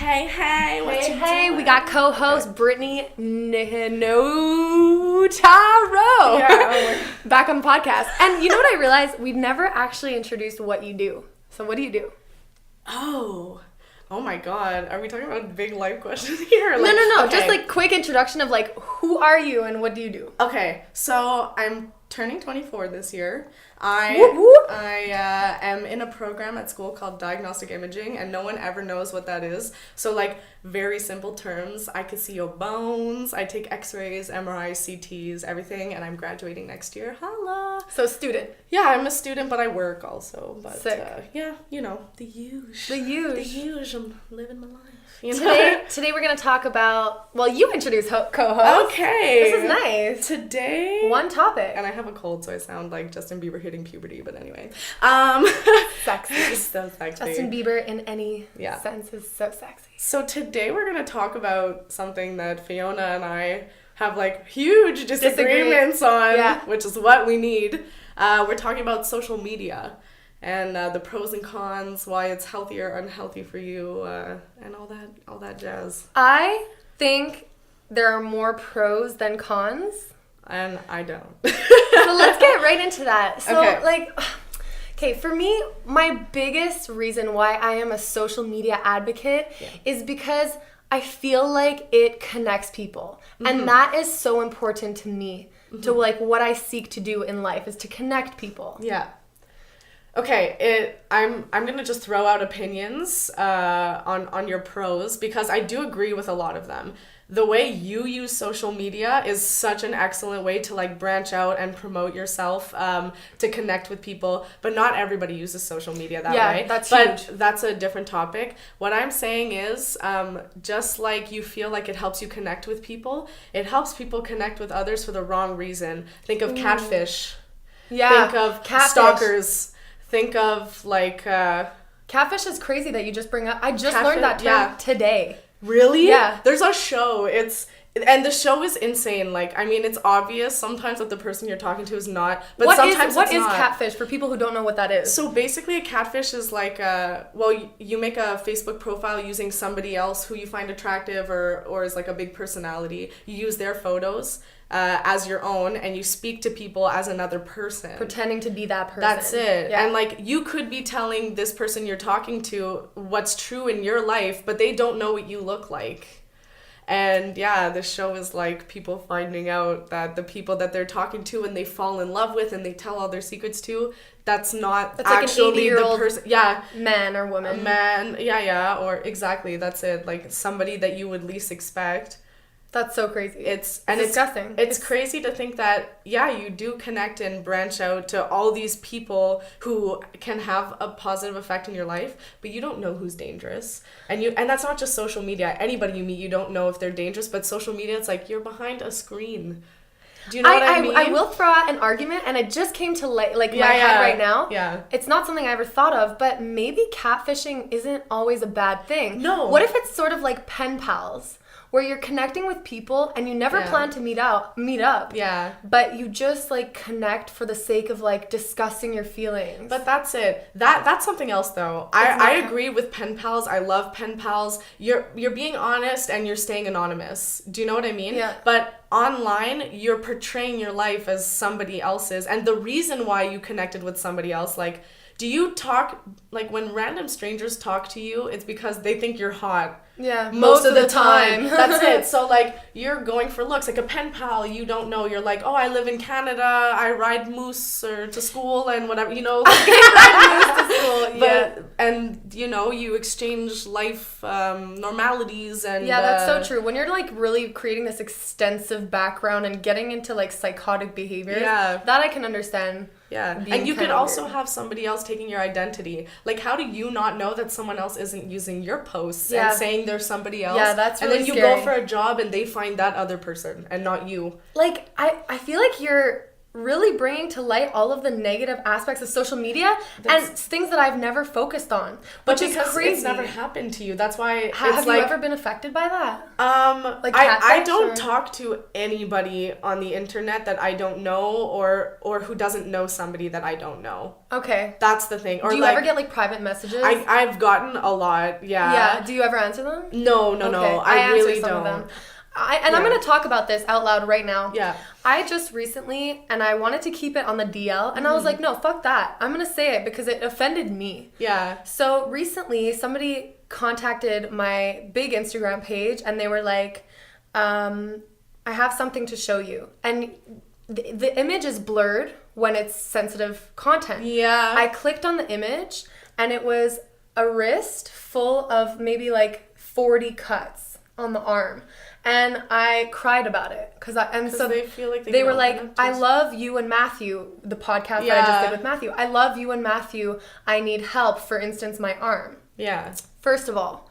Hey, what you doing? We got co-host Brittney Notaro back on the podcast. And you know what I realized? We've never actually introduced what you do. So what do you do? Oh my god. Are we talking about big life questions here? No. Okay. Just like quick introduction of like, who are you and what do you do? Okay, so I'm turning 24 this year. Whoop, whoop. I am in a program at school called diagnostic imaging, and no one ever knows what that is. So like very simple terms, I can see your bones, I take x-rays, MRIs, CTs, everything, and I'm graduating next year. Holla. So student. Yeah, I'm a student, but I work also. But Sick. yeah, you know, the huge. I'm living my life. You know? Today we're going to talk about, well, you introduce co-host. Okay. This is nice. Today. One topic. And I have a cold, so I sound like Justin Bieber hitting puberty, but anyway. Sexy. So sexy. Justin Bieber in any sense is so sexy. So today we're going to talk about something that Fiona and I have like huge disagreements on, which is what we need. We're talking about social media. And the pros and cons, why it's healthy or unhealthy for you, and all that jazz. I think there are more pros than cons. And I don't. So let's get right into that. So okay. For me, my biggest reason why I am a social media advocate is because I feel like it connects people. Mm-hmm. And that is so important to me, to like what I seek to do in life is to connect people. Yeah. Okay, I'm gonna just throw out opinions on your pros because I do agree with a lot of them. The way you use social media is such an excellent way to like branch out and promote yourself, to connect with people, but not everybody uses social media that way. Yeah, that's huge. But that's a different topic. What I'm saying is, just like you feel like it helps you connect with people, it helps people connect with others for the wrong reason. Think of catfish. Yeah. Think of catfish. Stalkers. Think of like catfish is crazy that you just bring up. I just learned that term today. Really? Yeah. There's a show. And the show is insane. Like, I mean, it's obvious sometimes that the person you're talking to is not, but sometimes what is not. catfish for people who don't know what that is? So basically a catfish is like you make a Facebook profile using somebody else who you find attractive or is like a big personality. You use their photos as your own, and you speak to people as another person. Pretending to be that person. That's it. Yeah. And like you could be telling this person you're talking to what's true in your life, but they don't know what you look like. And yeah, the show is like people finding out that the people that they're talking to and they fall in love with and they tell all their secrets to, that's actually like an 80-year-old the person. Yeah. Man or woman. A man. Yeah. Or exactly. That's it. Like somebody that you would least expect. That's so crazy. It's disgusting. It's crazy to think that, you do connect and branch out to all these people who can have a positive effect in your life, but you don't know who's dangerous. And that's not just social media. Anybody you meet, you don't know if they're dangerous, but social media, it's like you're behind a screen. Do you know what I mean? I will throw out an argument, and it just came to my head right now. Yeah. It's not something I ever thought of, but maybe catfishing isn't always a bad thing. No. What if it's sort of like pen pals? Where you're connecting with people and you never plan to meet up. Yeah. But you just like connect for the sake of like discussing your feelings. But that's it. That's something else though. I agree with pen pals. I love pen pals. You're being honest and you're staying anonymous. Do you know what I mean? Yeah. But online, you're portraying your life as somebody else's. And the reason why you connected with somebody else, like, do you talk, like when random strangers talk to you, it's because they think you're hot. Yeah, most of the time. That's it. So like you're going for looks. Like a pen pal, you don't know. You're like, oh, I live in Canada. I ride moose to school and whatever. You know, like, ride moose to school. Yeah. And you know, you exchange life normalities and. Yeah, that's so true. When you're like really creating this extensive background and getting into like psychotic behaviors, that I can understand. Yeah, and you could also have somebody else taking your identity. Like, how do you not know that someone else isn't using your posts and saying they're somebody else? Yeah, that's really scary. And then you go for a job and they find that other person and not you. Like, I feel like you're really bringing to light all of the negative aspects of social media and things that I've never focused on, which is crazy. It's never happened to you. That's why have you ever been affected by that? Like I don't talk to anybody on the internet that I don't know or who doesn't know somebody that I don't know. Okay. That's the thing. Or do you ever get like private messages? I've gotten a lot, yeah. Yeah. Do you ever answer them? No. I really some don't. Of them. I'm going to talk about this out loud right now. Yeah. I just recently, and I wanted to keep it on the DL, and I was like, no, fuck that. I'm going to say it because it offended me. Yeah. So recently, somebody contacted my big Instagram page, and they were like, I have something to show you. And the image is blurred when it's sensitive content. Yeah. I clicked on the image, and it was a wrist full of maybe like 40 cuts on the arm. And I cried about it because they feel like they were like, I love you and Matthew, the podcast that I just did with Matthew. I love you and Matthew. I need help. For instance, my arm. Yeah. First of all,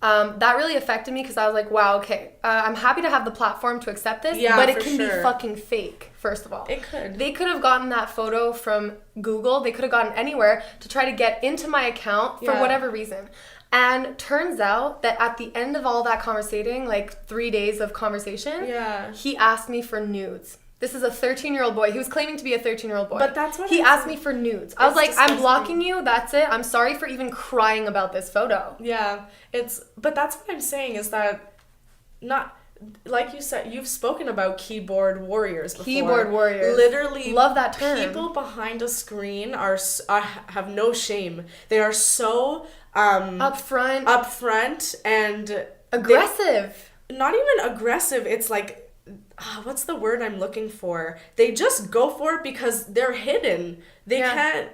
that really affected me because I was like, wow, okay, I'm happy to have the platform to accept this, but it can be fucking fake. First of all, it could. They could have gotten that photo from Google. They could have gotten anywhere to try to get into my account for whatever reason. And turns out that at the end of all that conversating, like 3 days of conversation, he asked me for nudes. This is a 13-year-old boy. He was claiming to be a 13-year-old boy. But that's what he asked me for nudes. I was like, disgusting. I'm blocking you. That's it. I'm sorry for even crying about this photo. Yeah, but that's what I'm saying is that not. Like you said, you've spoken about keyboard warriors before. Keyboard warriors. Literally. Love that term. People behind a screen have no shame. They are so upfront and aggressive. Not even aggressive. It's like, what's the word I'm looking for? They just go for it because they're hidden. They can't.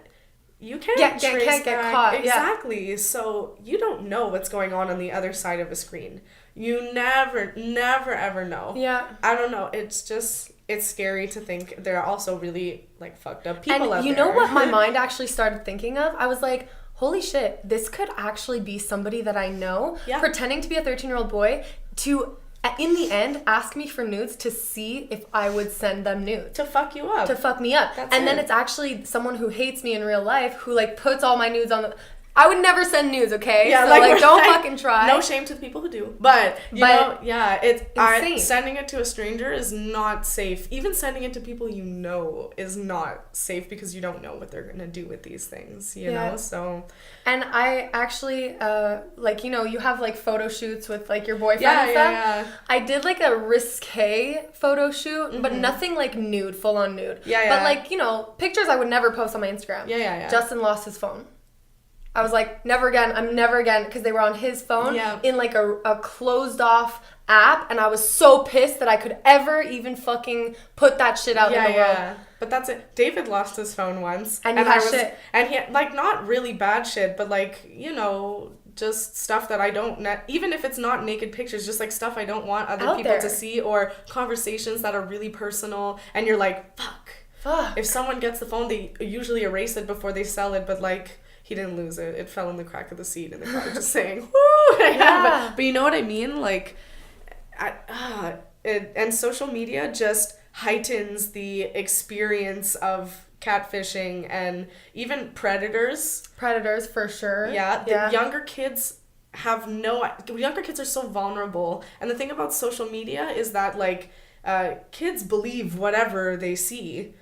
You can't get caught. Exactly. Yeah. So you don't know what's going on the other side of a screen. You never ever know. Yeah. I don't know. It's scary to think there are also really like fucked up people out there. And you know what my mind actually started thinking of? I was like, holy shit, this could actually be somebody that I know pretending to be a 13-year-old boy to, in the end, ask me for nudes to see if I would send them nudes. To fuck you up. To fuck me up. Then it's actually someone who hates me in real life who like puts all my nudes on the... I would never send nudes, okay? Yeah, so like don't fucking try. No shame to the people who do. But you know, it's sending it to a stranger is not safe. Even sending it to people you know is not safe because you don't know what they're gonna do with these things, you know? So and I actually you have like photo shoots with like your boyfriend and stuff. Yeah. I did like a risque photo shoot, but nothing like nude, full on nude. But like, pictures I would never post on my Instagram. Justin lost his phone. I was like, never again. I'm never again, because they were on his phone in like a closed off app, and I was so pissed that I could ever even fucking put that shit out in the world. But that's it. David lost his phone once, and he had shit, and he had, like, not really bad shit, but like, just stuff that I don't even if it's not naked pictures, just like stuff I don't want other people to see, or conversations that are really personal, and you're like, fuck. If someone gets the phone, they usually erase it before they sell it, but like, he didn't lose it. It fell in the crack of the seat in the car, just saying, woo! But you know what I mean? Like, and social media just heightens the experience of catfishing and even predators. Predators, for sure. Yeah. Younger kids are so vulnerable. And the thing about social media is that, like, kids believe whatever they see.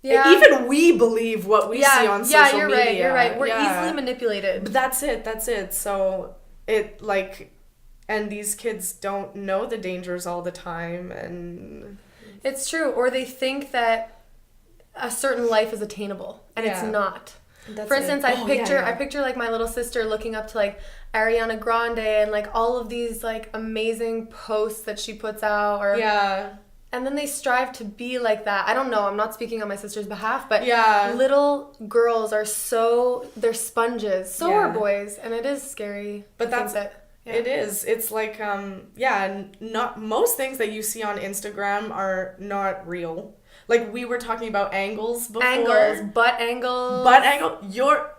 Yeah. Even we believe what we see on social media. Yeah, you're right. We're easily manipulated. But that's it. So it, like, and these kids don't know the dangers all the time, and it's true. Or they think that a certain life is attainable, and it's not. For instance, I picture like my little sister looking up to like Ariana Grande and like all of these like amazing posts that she puts out, or and then they strive to be like that. I don't know. I'm not speaking on my sister's behalf, but little girls are they're sponges. So are boys, and it is scary. But that's it. It is. It's like not most things that you see on Instagram are not real. like we were talking about angles before. Angles, butt angles. Butt angle.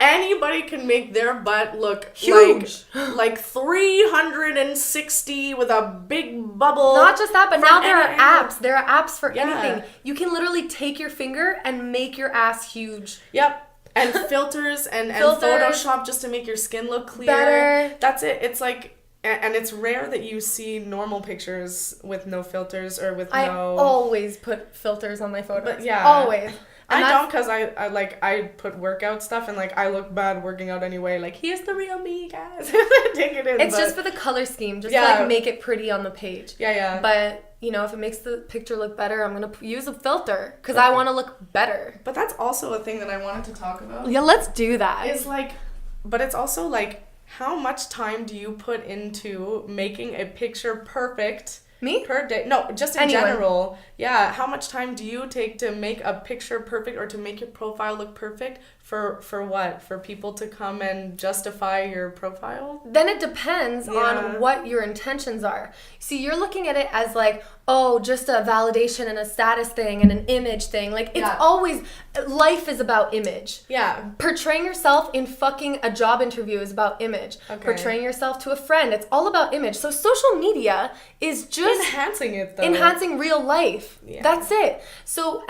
Anybody can make their butt look huge. Like 360 with a big bubble. Not just that, but now there are angle. apps. There are apps for anything. You can literally take your finger and make your ass huge. Yep. And filters and Photoshop just to make your skin look clear. Better. That's it. It's like, and it's rare that you see normal pictures with no filters or with I always put filters on my photos. But yeah. Always. And I don't, because I put workout stuff and like I look bad working out anyway. Like, here's the real me, guys. Take it in. It's just for the color scheme, just to like make it pretty on the page. Yeah. But you know, if it makes the picture look better, I'm gonna use a filter because I want to look better. But that's also a thing that I wanted to talk about. Yeah, let's do that. It's like, but it's also like, how much time do you put into making a picture perfect? Me? Per day. No, just in general. Yeah. How much time do you take to make a picture perfect or to make your profile look perfect? For what? For people to come and justify your profile? Then it depends on what your intentions are. See, you're looking at it as like, oh, just a validation and a status thing and an image thing. Like, it's always, life is about image. Yeah. Portraying yourself in fucking a job interview is about image. Okay. Portraying yourself to a friend, it's all about image. So social media is just enhancing it, though. Enhancing real life. Yeah. That's it. So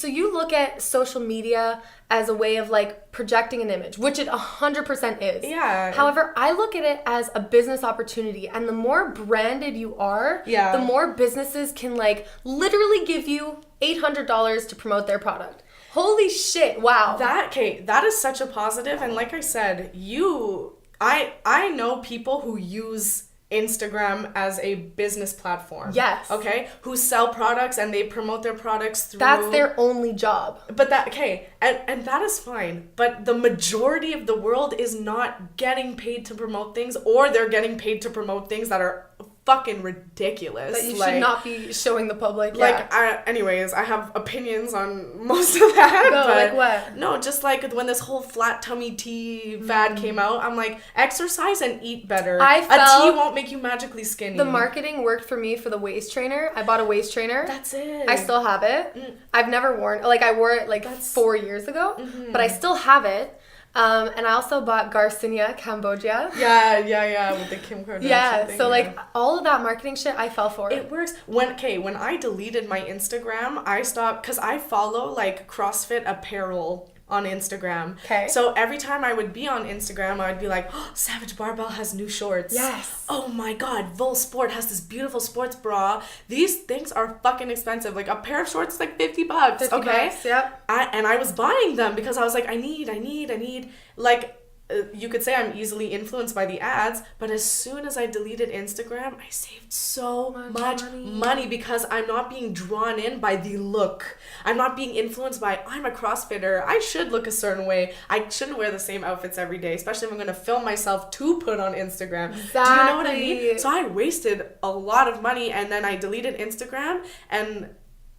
you look at social media as a way of like projecting an image, which it 100% is. Yeah. However, I look at it as a business opportunity, and the more branded you are, the more businesses can like literally give you $800 to promote their product. Holy shit! Wow. That is such a positive, and like I said, I know people who use Instagram as a business platform. Yes. Okay? Who sell products and they promote their products through... That's their only job. But and that is fine. But the majority of the world is not getting paid to promote things, or they're getting paid to promote things that are fucking ridiculous. That you should not be showing the public. Anyways, I have opinions on most of that. Go, like what? No, just like when this whole flat tummy tea fad came out, I'm like, exercise and eat better. A tea won't make you magically skinny. The marketing worked for me for the waist trainer. I bought a waist trainer. That's it. I still have it. I've never worn, like I wore it like 4 years ago, but I still have it. And I also bought Garcinia, Cambodia. Yeah, with the Kim Kardashian thing. So like all of that marketing shit, I fell for it. It works. When I deleted my Instagram, I stopped, because I follow like CrossFit apparel on Instagram. Okay. So every time I would be on Instagram, I would be like, oh, Savage Barbell has new shorts. Yes. Oh my God, Vol Sport has this beautiful sports bra. These things are fucking expensive. Like a pair of shorts is like $50. $50, okay? Yep. And I was buying them because I was like, I need. Like, you could say I'm easily influenced by the ads, but as soon as I deleted Instagram, I saved so much money because I'm not being drawn in by the look. I'm not being influenced by, I'm a CrossFitter, I should look a certain way. I shouldn't wear the same outfits every day, especially if I'm going to film myself to put on Instagram. Exactly. Do you know what I mean? So I wasted a lot of money, and then I deleted Instagram, and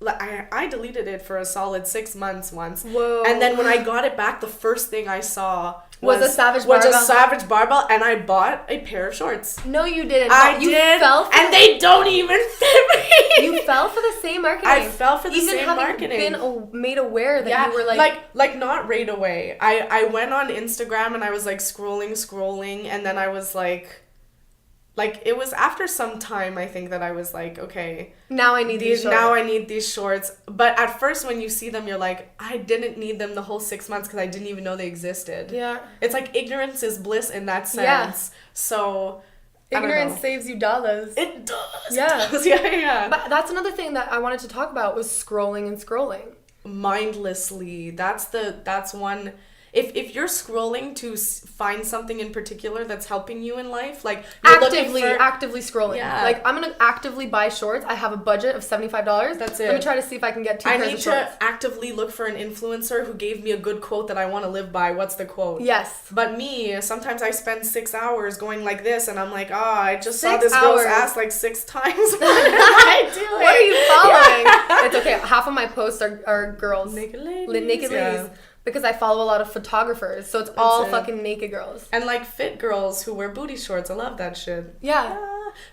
I deleted it for a solid 6 months once. Whoa. And then when I got it back, the first thing I saw was a Savage Barbell. And I bought a pair of shorts. No, you didn't. You did, and they don't even fit me. You fell for the same marketing. I fell for the same marketing. Even having been made aware that you were like not right away. I went on Instagram and I was like scrolling, and then I was like it was after some time, I think, that I was like, okay, now I need these shorts. Now I need these shorts. But at first, when you see them, you're like, I didn't need them the whole 6 months because I didn't even know they existed. Yeah. It's like ignorance is bliss in that sense. Yeah. So ignorance saves you dollars. It does. Yeah. It does. Yeah. But that's another thing that I wanted to talk about was scrolling. Mindlessly. That's one. If you're scrolling to find something in particular that's helping you in life, like you're actively scrolling. Yeah. Like, I'm gonna actively buy shorts. I have a budget of $75. That's it. Let me try to see if I can get 2 pairs of shorts. I need to actively look for an influencer who gave me a good quote that I want to live by. What's the quote? Yes. But me, sometimes I spend 6 hours going like this, and I'm like, I just saw this girl's ass like 6 times. What am I doing? What are you following? It's okay. Half of my posts are girls. Naked ladies. Because I follow a lot of photographers, so it's all fucking naked girls. And like fit girls who wear booty shorts. I love that shit. Yeah.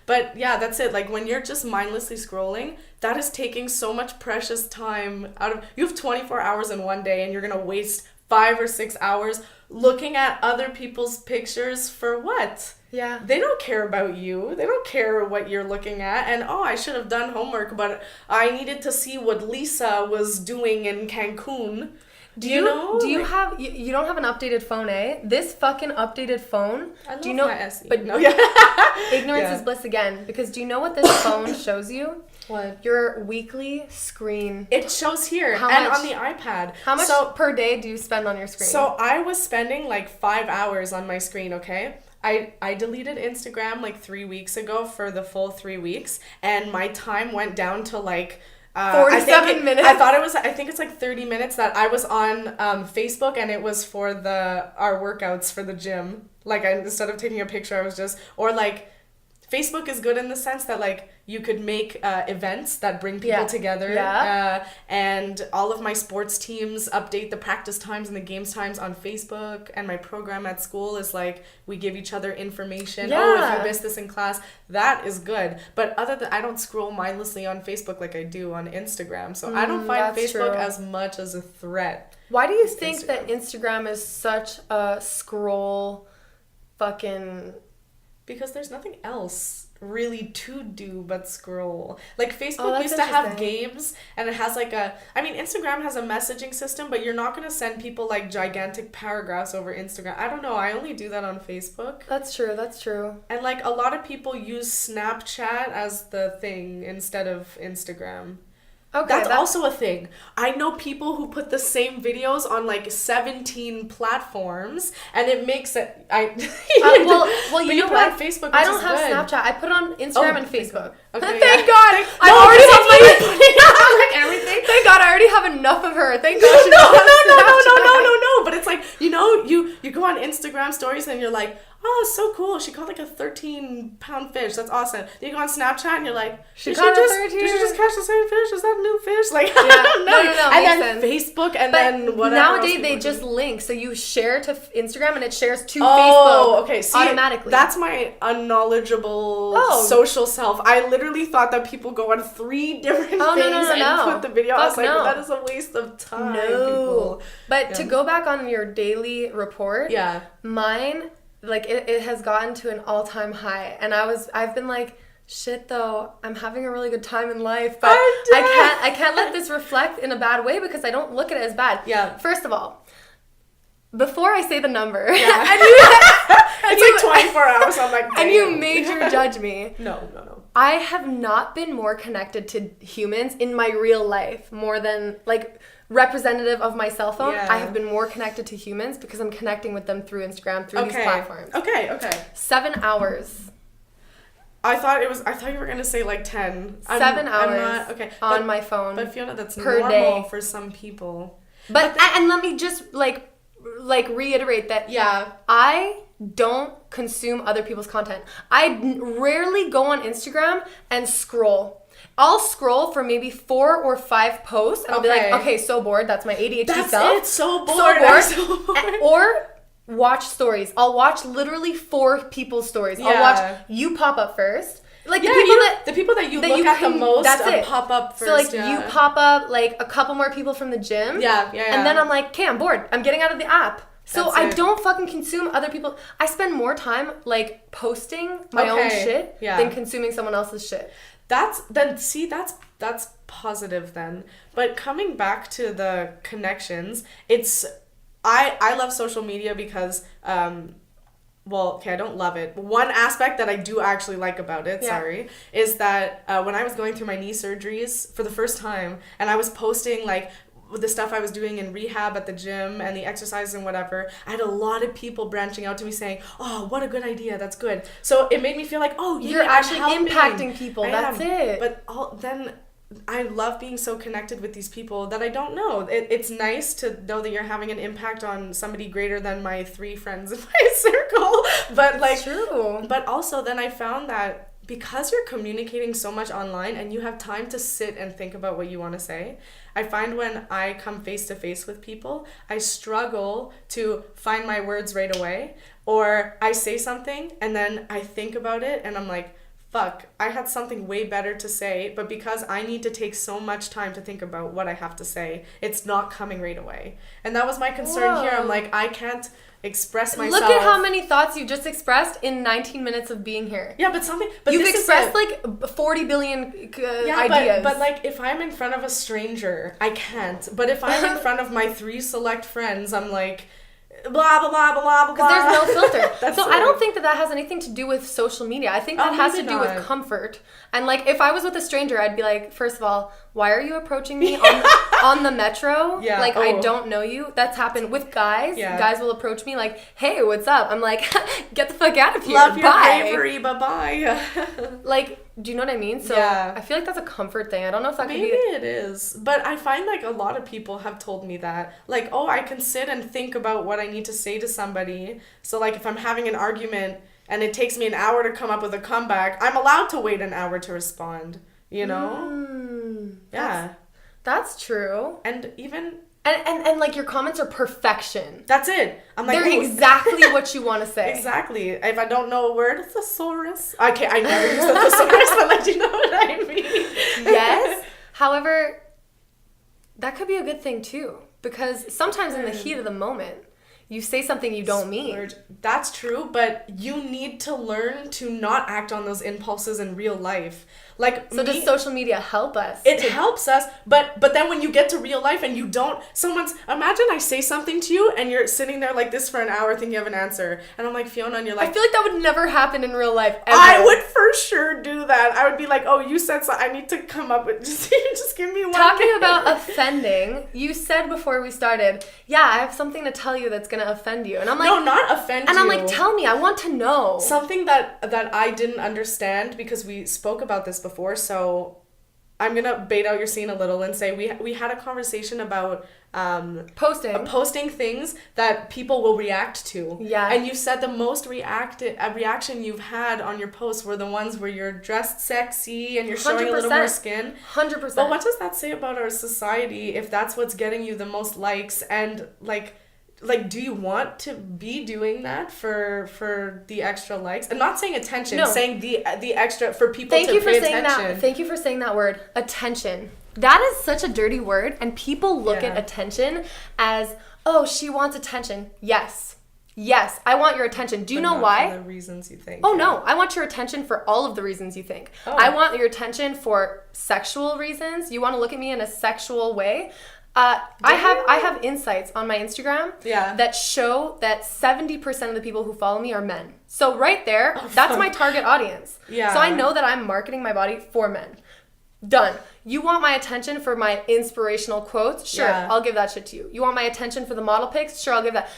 But yeah, that's it. Like when you're just mindlessly scrolling, that is taking so much precious time out of, you have 24 hours in one day and you're going to waste 5 or 6 hours looking at other people's pictures for what? Yeah. They don't care about you. They don't care what you're looking at. And I should have done homework, but I needed to see what Lisa was doing in Cancun. Do you have you don't have an updated phone, eh? This fucking updated phone. I love do you know? my SE. But no, yeah. Ignorance is bliss again. Because do you know what this phone shows you? What? Your weekly screen. It shows here How and much? on the iPad. How much per day do you spend on your screen? So I was spending like 5 hours on my screen. Okay. I deleted Instagram like 3 weeks ago for the full 3 weeks, and my time went down to like 47 minutes. I think it's like 30 minutes that I was on Facebook, and it was for our workouts for the gym. Like instead of taking a picture, I was just, or like Facebook is good in the sense that like you could make events that bring people together. Yeah. And all of my sports teams update the practice times and the games times on Facebook. And my program at school is like, we give each other information. Yeah. Oh, if you missed this in class, that is good. But other than, I don't scroll mindlessly on Facebook like I do on Instagram. So I don't find Facebook as much as a threat. Why do you think that Instagram is such a scroll fucking... Because there's nothing else really to do but scroll. Like Facebook used to have games, and it has like Instagram has a messaging system, but you're not going to send people like gigantic paragraphs over Instagram. I don't know. I only do that on Facebook. That's true. And like a lot of people use Snapchat as the thing instead of Instagram. Okay, that's also a thing. I know people who put the same videos on like 17 platforms, and it makes it. Well, you know what? On Facebook, I don't have Snapchat. I put it on Instagram and Facebook. Okay, thank God. I already have like everything. Thank God, I already have enough of her. Thank God. No. But it's like you go on Instagram stories and you're like, oh, it's so cool. She caught like a 13-pound fish. That's awesome. Then you go on Snapchat and you're like, did she just catch the same fish? Is that a new fish? Like, I don't know. No, and then sense. Facebook and then whatever. Nowadays they just link. So you share to Instagram and it shares to Facebook. Oh, okay. See, automatically. That's my unknowledgeable social self. I literally thought that people go on 3 different things and put the video. I was like, that is a waste of time. No. But to go back on your daily report, mine... Like, it has gotten to an all-time high. And I've been like, shit, though, I'm having a really good time in life. But I can't let this reflect in a bad way because I don't look at it as bad. Yeah. First of all, before I say the number, it's like 24 hours. I'm like, damn. And you major judge me. No. I have not been more connected to humans in my real life more than, like... representative of my cell phone, I have been more connected to humans because I'm connecting with them through Instagram, through these platforms. Okay. 7 hours. I thought you were gonna say like 10. 7 hours on my phone. But Fiona, that's per normal day for some people. But and let me just like reiterate that I don't consume other people's content. I rarely go on Instagram and scroll. I'll scroll for maybe 4 or 5 posts and I'll be like, okay, so bored. That's my ADHD self. That's it. So bored. So bored. Or watch stories. I'll watch literally 4 people's stories. I'll watch you pop up first. Like the people that you look at the most pop up first. So like you pop up, like a couple more people from the gym. Yeah. And then I'm like, okay, I'm bored. I'm getting out of the app. So I don't fucking consume other people. I spend more time like posting my own shit than consuming someone else's shit. That's positive then. But coming back to the connections, I love social media because I don't love it. One aspect that I do actually like about it, is that when I was going through my knee surgeries for the first time and I was posting like the stuff I was doing in rehab at the gym and the exercises and whatever, I had a lot of people branching out to me saying, oh, what a good idea, that's good. So it made me feel like, oh, you're actually impacting people. That's it. But then I love being so connected with these people that I don't know. It's nice to know that you're having an impact on somebody greater than my 3 friends in my circle. But like, true. But also then I found that because you're communicating so much online and you have time to sit and think about what you want to say, I find when I come face to face with people, I struggle to find my words right away, or I say something and then I think about it and I'm like, fuck, I had something way better to say, but because I need to take so much time to think about what I have to say, it's not coming right away. And that was my concern here. I'm like, I can't express myself. Look at how many thoughts you just expressed in 19 minutes of being here. Yeah, but you've expressed like 40 billion ideas. But like, if I'm in front of a stranger, I can't. But if I'm in front of my 3 select friends, I'm like, blah, blah, blah, blah, blah, blah. Because there's no filter. So I don't think that has anything to do with social media. I think that has to do with comfort. And like, if I was with a stranger, I'd be like, first of all, why are you approaching me on the metro? Yeah. Like, I don't know you. That's happened with guys. Yeah. Guys will approach me like, hey, what's up? I'm like, get the fuck out of here. Love your Bye. bravery. Bye-bye. Like, do you know what I mean? So yeah. I feel like that's a comfort thing. I don't know if that could be... Maybe it is. But I find like a lot of people have told me that. Like, oh, I can sit and think about what I need to say to somebody. So like, if I'm having an argument and it takes me an hour to come up with a comeback, I'm allowed to wait an hour to respond. You know? Yeah. That's true. And even... And like, your comments are perfection. That's it. I'm like, they're exactly what you want to say. Exactly. If I don't know a word, thesaurus. Okay, I never use the thesaurus, but like, you know what I mean? Yes. However, that could be a good thing too. Because sometimes in the heat of the moment, you say something you don't mean. That's true, but you need to learn to not act on those impulses in real life. Like, so does social media help us? It helps us, but then when you get to real life and you don't, imagine I say something to you and you're sitting there like this for an hour thinking you have an answer, and I'm like, Fiona, and you're like, I feel like that would never happen in real life ever. I would for sure do that. I would be like, oh, you said so, I need to come up with, just give me one. Talking about offending, you said before we started, yeah, I have something to tell you that's going to offend you. And I'm like, no, not offend you. And I'm like, tell me, I want to know. Something that I didn't understand, because we spoke about this before, so I'm gonna bait out your scene a little and say we had a conversation about posting things that people will react to. Yeah. And you said the most reaction you've had on your posts were the ones where you're dressed sexy and you're showing a little more skin. 100%. But what does that say about our society if that's what's getting you the most likes? And like, do you want to be doing that for the extra likes? I'm not saying attention, no. Saying the extra for people to pay attention. Thank you for saying that word, attention. That is such a dirty word, and people look at attention as, oh, she wants attention. Yes, I want your attention. Do you know why? For the reasons you think. Oh, no, I want your attention for all of the reasons you think. Oh. I want your attention for sexual reasons. You want to look at me in a sexual way. I have insights on my Instagram that show that 70% of the people who follow me are men. So right there, that's my target audience. Yeah. So I know that I'm marketing my body for men. Done. You want my attention for my inspirational quotes? Sure, I'll give that shit to you. You want my attention for the model pics? Sure, I'll give that.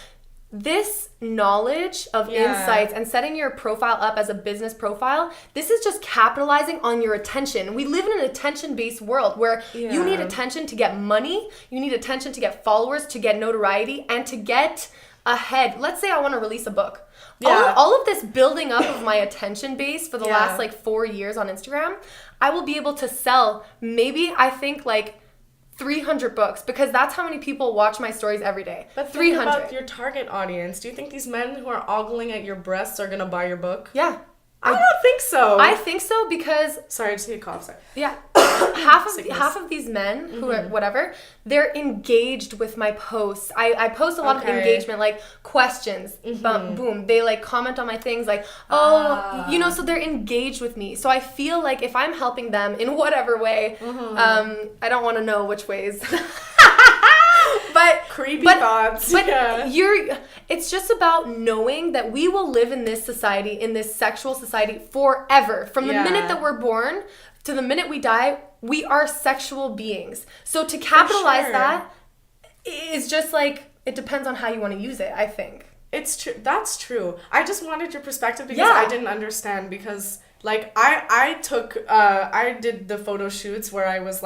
This knowledge of insights and setting your profile up as a business profile, this is just capitalizing on your attention. We live in an attention-based world where you need attention to get money, you need attention to get followers, to get notoriety, and to get ahead. Let's say I want to release a book. Yeah. All of this building up of my attention base for the last 4 years on Instagram, I will be able to sell maybe, I think, 300 books, because that's how many people watch my stories every day. But 300. Think about your target audience. Do you think these men who are ogling at your breasts are gonna buy your book? Yeah. I don't think so. I think so because... Sorry, I just need a cough. Sorry. Yeah. half of these men who are whatever, they're engaged with my posts. I post a lot of engagement, like questions, boom. They comment on my things so they're engaged with me. So I feel like if I'm helping them in whatever way, I don't want to know which ways. But creepy thoughts. But it's just about knowing that we will live in this society, in this sexual society forever. From the minute that we're born to the minute we die, we are sexual beings. So to capitalize that is just it depends on how you want to use it, I think. It's true. That's true. I just wanted your perspective because I didn't understand, because I did the photo shoots where I was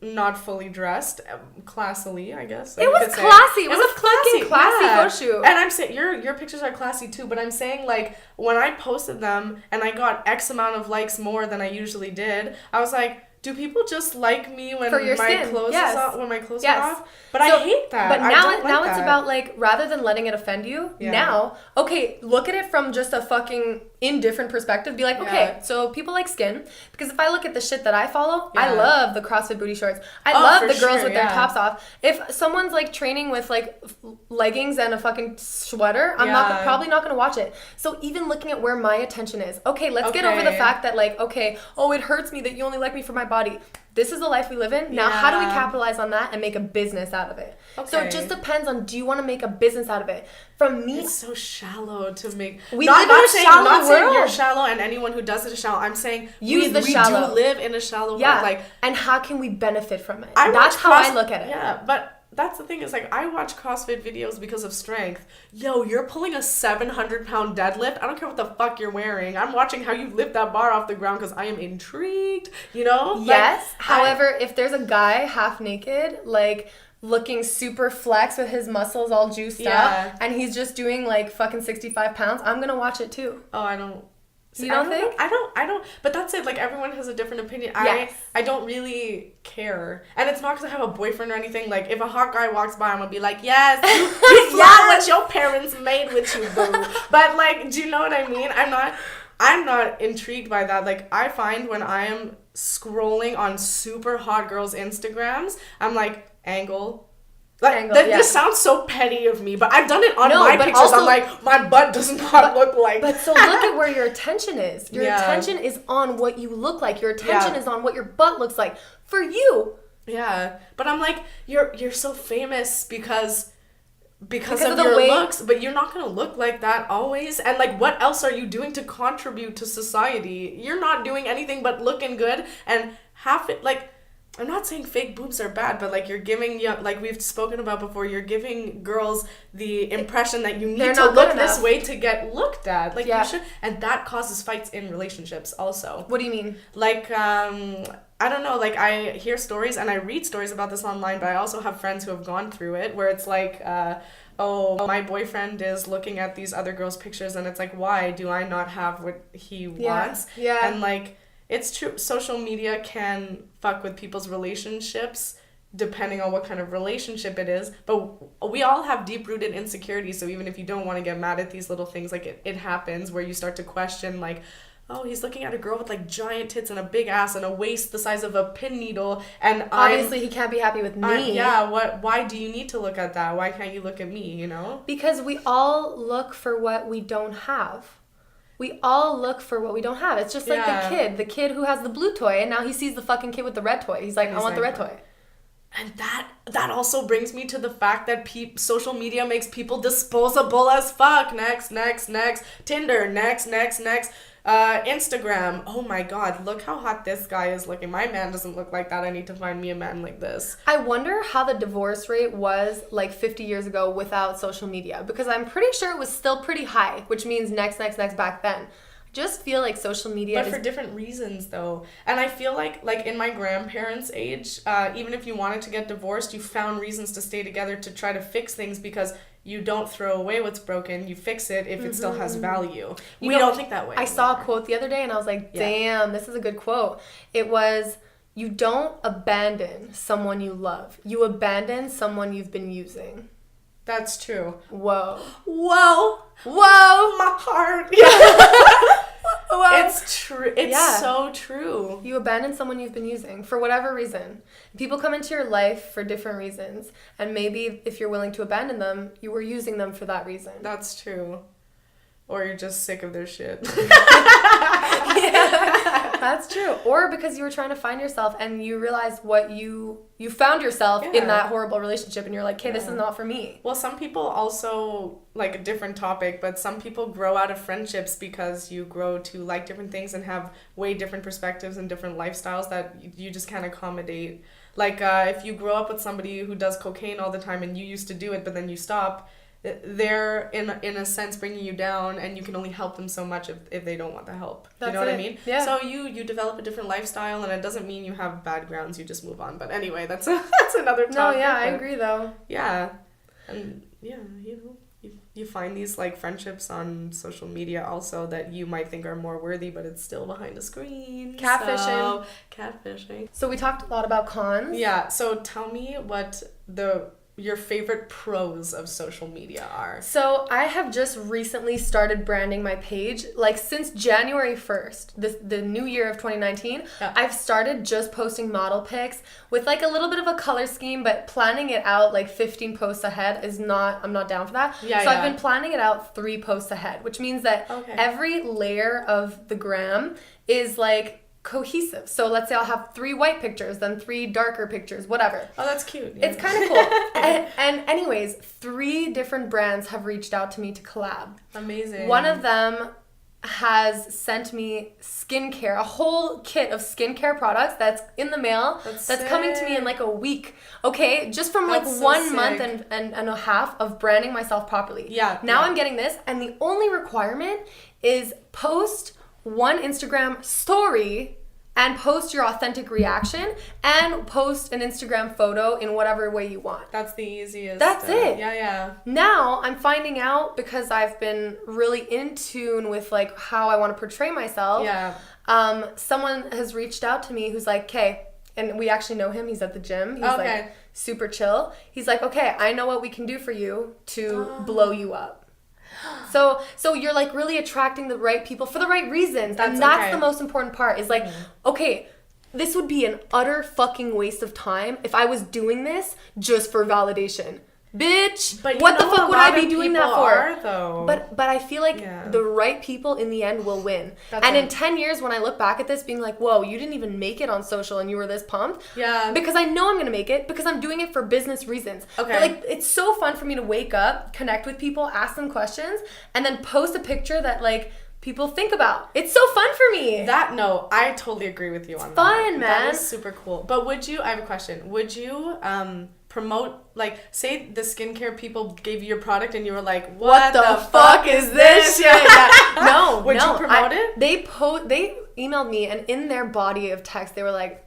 not fully dressed, classily, I guess. It was classy. It was a fucking classy photo shoot. And I'm saying your pictures are classy too, but I'm saying when I posted them and I got X amount of likes more than I usually did, I was like, do people just like me when my clothes are off? But I hate that. But now it's about rather than letting it offend you, now, okay, look at it from just a fucking in different perspective, be like, okay, so people like skin, because if I look at the shit that I follow, Yeah. I love the CrossFit booty shorts. I love the girls with their yeah. tops off. If someone's like training with like leggings and a fucking sweater, I'm probably not gonna watch it. So even looking at where my attention is, okay, let's get over the fact that like, okay, oh, it hurts me that you only like me for my body. This is the life we live in. Now, how do we capitalize on that and make a business out of it? Okay. So it just depends on, do you want to make a business out of it? From me, it's so shallow to make. We live in a shallow world. Saying you're shallow, and anyone who does it is shallow. I'm saying we do live in a shallow world. Like, and how can we benefit from it? That's how I look at it. Yeah, but that's the thing is like I watch CrossFit videos because of strength. Yo, you're pulling a 700-pound deadlift. I don't care what the fuck you're wearing. I'm watching how you lift that bar off the ground because I am intrigued. You know? Yes. Like, however, if there's a guy half naked, like looking super flex with his muscles all juiced up, and he's just doing like fucking 65 pounds, I'm gonna watch it too. Oh, I don't. You don't think? I don't. But that's it. Like, everyone has a different opinion. Yes. I don't really care. And it's not because I have a boyfriend or anything. Like, if a hot guy walks by, I'm going to be like, yes, you fly what your parents made with you, boo. But, like, do you know what I mean? I'm not intrigued by that. Like, I find when I am scrolling on super hot girls' Instagrams, I'm like, angle. Like, this sounds so petty of me, but I've done it on my pictures. Also, I'm like, my butt does not look like. But so look at where your attention is. Your attention is on what you look like. Your attention is on what your butt looks like for you. Yeah, but I'm like, you're so famous because of your looks, but you're not gonna look like that always. And like, what else are you doing to contribute to society? You're not doing anything but looking good and half it like. I'm not saying fake boobs are bad, but like you're giving like we've spoken about before, you're giving girls the impression that you need to look this way to get looked at. Like you should, and that causes fights in relationships also. What do you mean? Like I don't know, like I hear stories and I read stories about this online, but I also have friends who have gone through it where it's like oh, my boyfriend is looking at these other girls' pictures and it's like, why do I not have what he wants? Yeah. And like, it's true, social media can fuck with people's relationships depending on what kind of relationship it is, but we all have deep-rooted insecurities, so even if you don't want to get mad at these little things, like it happens where you start to question like, oh, he's looking at a girl with like giant tits and a big ass and a waist the size of a pin needle, and obviously he can't be happy with me. Why do you need to look at that? Why can't you look at me, you know? Because we all look for what we don't have. We all look for what we don't have. It's just like the kid who has the blue toy, and now he sees the fucking kid with the red toy. He's like, I want the red toy. And that also brings me to the fact that social media makes people disposable as fuck. Next. Tinder, next. Instagram. Oh my god, look how hot this guy is looking. My man doesn't look like that. I need to find me a man like this. I wonder how the divorce rate was like 50 years ago without social media, because I'm pretty sure it was still pretty high, which means next back then. I just feel like social media for different reasons though. And I feel like in my grandparents' age, even if you wanted to get divorced, you found reasons to stay together to try to fix things, because you don't throw away what's broken, you fix it if it still has value. We don't think that way. I saw a quote the other day and I was like, damn, this is a good quote. It was, you don't abandon someone you love. You abandon someone you've been using. That's true. Whoa. My heart. Yeah. Whoa. It's true. It's so true. You abandon someone you've been using for whatever reason. People come into your life for different reasons, and maybe if you're willing to abandon them, you were using them for that reason. That's true. Or you're just sick of their shit. That's true. Or because you were trying to find yourself and you realized what you found yourself in that horrible relationship, and you're like, okay, this is not for me. Well, some people also, like a different topic, but some people grow out of friendships because you grow to like different things and have way different perspectives and different lifestyles that you just can't accommodate. Like if you grow up with somebody who does cocaine all the time and you used to do it, but then you stop, they're in a sense bringing you down, and you can only help them so much if they don't want the help. You know what I mean? Yeah. So you develop a different lifestyle, and it doesn't mean you have bad grounds. You just move on. But anyway, that's another topic. No, yeah, I agree though. Yeah, and yeah, you find these like friendships on social media also that you might think are more worthy, but it's still behind a screen. Catfishing. Catfishing. So we talked a lot about cons. Yeah. So tell me what the your favorite pros of social media are. So I have just recently started branding my page. Like since January 1st, the new year of 2019, I've started just posting model pics with like a little bit of a color scheme, but planning it out like 15 posts ahead I'm not down for that. I've been planning it out 3 posts ahead, which means that every layer of the gram is like cohesive. So let's say I'll have 3 white pictures, then 3 darker pictures, whatever. Oh, that's cute. It's kind of cool. and anyways, 3 different brands have reached out to me to collab. Amazing. One of them has sent me skincare, a whole kit of skincare products that's in the mail. That's coming to me in like a week. Okay, just from like 1 month and a half of branding myself properly. Yeah. Now I'm getting this, and the only requirement is post 1 Instagram story and post your authentic reaction and post an Instagram photo in whatever way you want. That's the easiest. That's it. Yeah. Now I'm finding out, because I've been really in tune with like how I want to portray myself. Yeah. Someone has reached out to me who's like, okay, and we actually know him. He's at the gym. He's like super chill. He's like, okay, I know what we can do for you to blow you up. So you're like really attracting the right people for the right reasons. And that's the most important part, is like, okay, this would be an utter fucking waste of time if I was doing this just for validation. Bitch, but what the fuck would I be doing that for? Though. But I feel like the right people in the end will win. In 10 years, when I look back at this, being like, whoa, you didn't even make it on social and you were this pumped. Yeah. Because I know I'm going to make it, because I'm doing it for business reasons. Okay. But like, it's so fun for me to wake up, connect with people, ask them questions, and then post a picture that like people think about. It's so fun for me. I totally agree with you on that. Fun, man. That is super cool. But I have a question. Would you promote, like, say the skincare people gave you your product and you were like, what the fuck is this shit? No. Would you promote it? They emailed me, and in their body of text, they were like,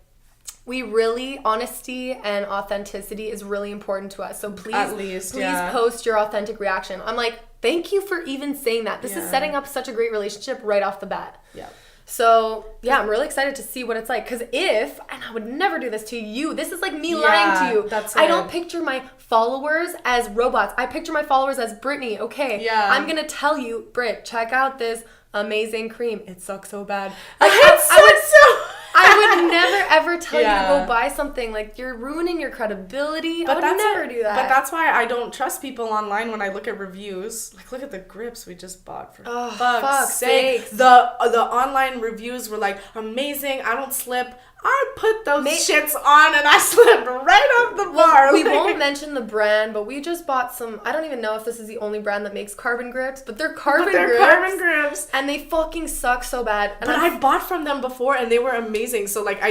honesty and authenticity is really important to us. So please post your authentic reaction. I'm like, thank you for even saying that. This is setting up such a great relationship right off the bat. Yeah. So, I'm really excited to see what it's like. Because and I would never do this to you. This is like me lying to you. I don't picture my followers as robots. I picture my followers as Brittney. Okay. Yeah. I'm going to tell you, Britt, check out this amazing cream. It sucks so bad. I would never ever tell you to go buy something. Like, you're ruining your credibility. I would never do that. But that's why I don't trust people online when I look at reviews. Like, look at the grips we just bought, for fuck's sake. The online reviews were like, amazing, I don't slip. I put those shits on and I slipped right off the bar. We won't mention the brand, but we just bought some. I don't even know if this is the only brand that makes carbon grips, but they're carbon grips. And they fucking suck so bad. And I've bought from them before and they were amazing. So like,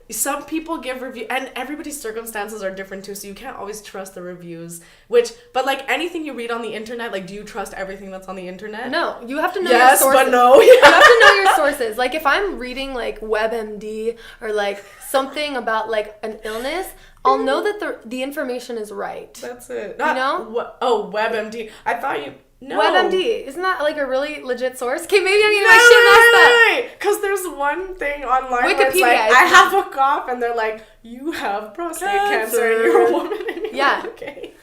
some people give review, and everybody's circumstances are different too, so you can't always trust the reviews. But like anything you read on the internet, like, do you trust everything that's on the internet? No, you have to know your sources. But no. You have to know your sources. Like, if I'm reading like WebMD or like something about like an illness, I'll know that the information is right. That's it. You know? WebMD. I thought you. No. WebMD. Isn't that like a really legit source? Okay, maybe I'm getting my shit messed up. Because there's one thing online Wikipedia, where it's like, I have a cough, and they're like, you have prostate cancer and you're a woman. And you're like, okay.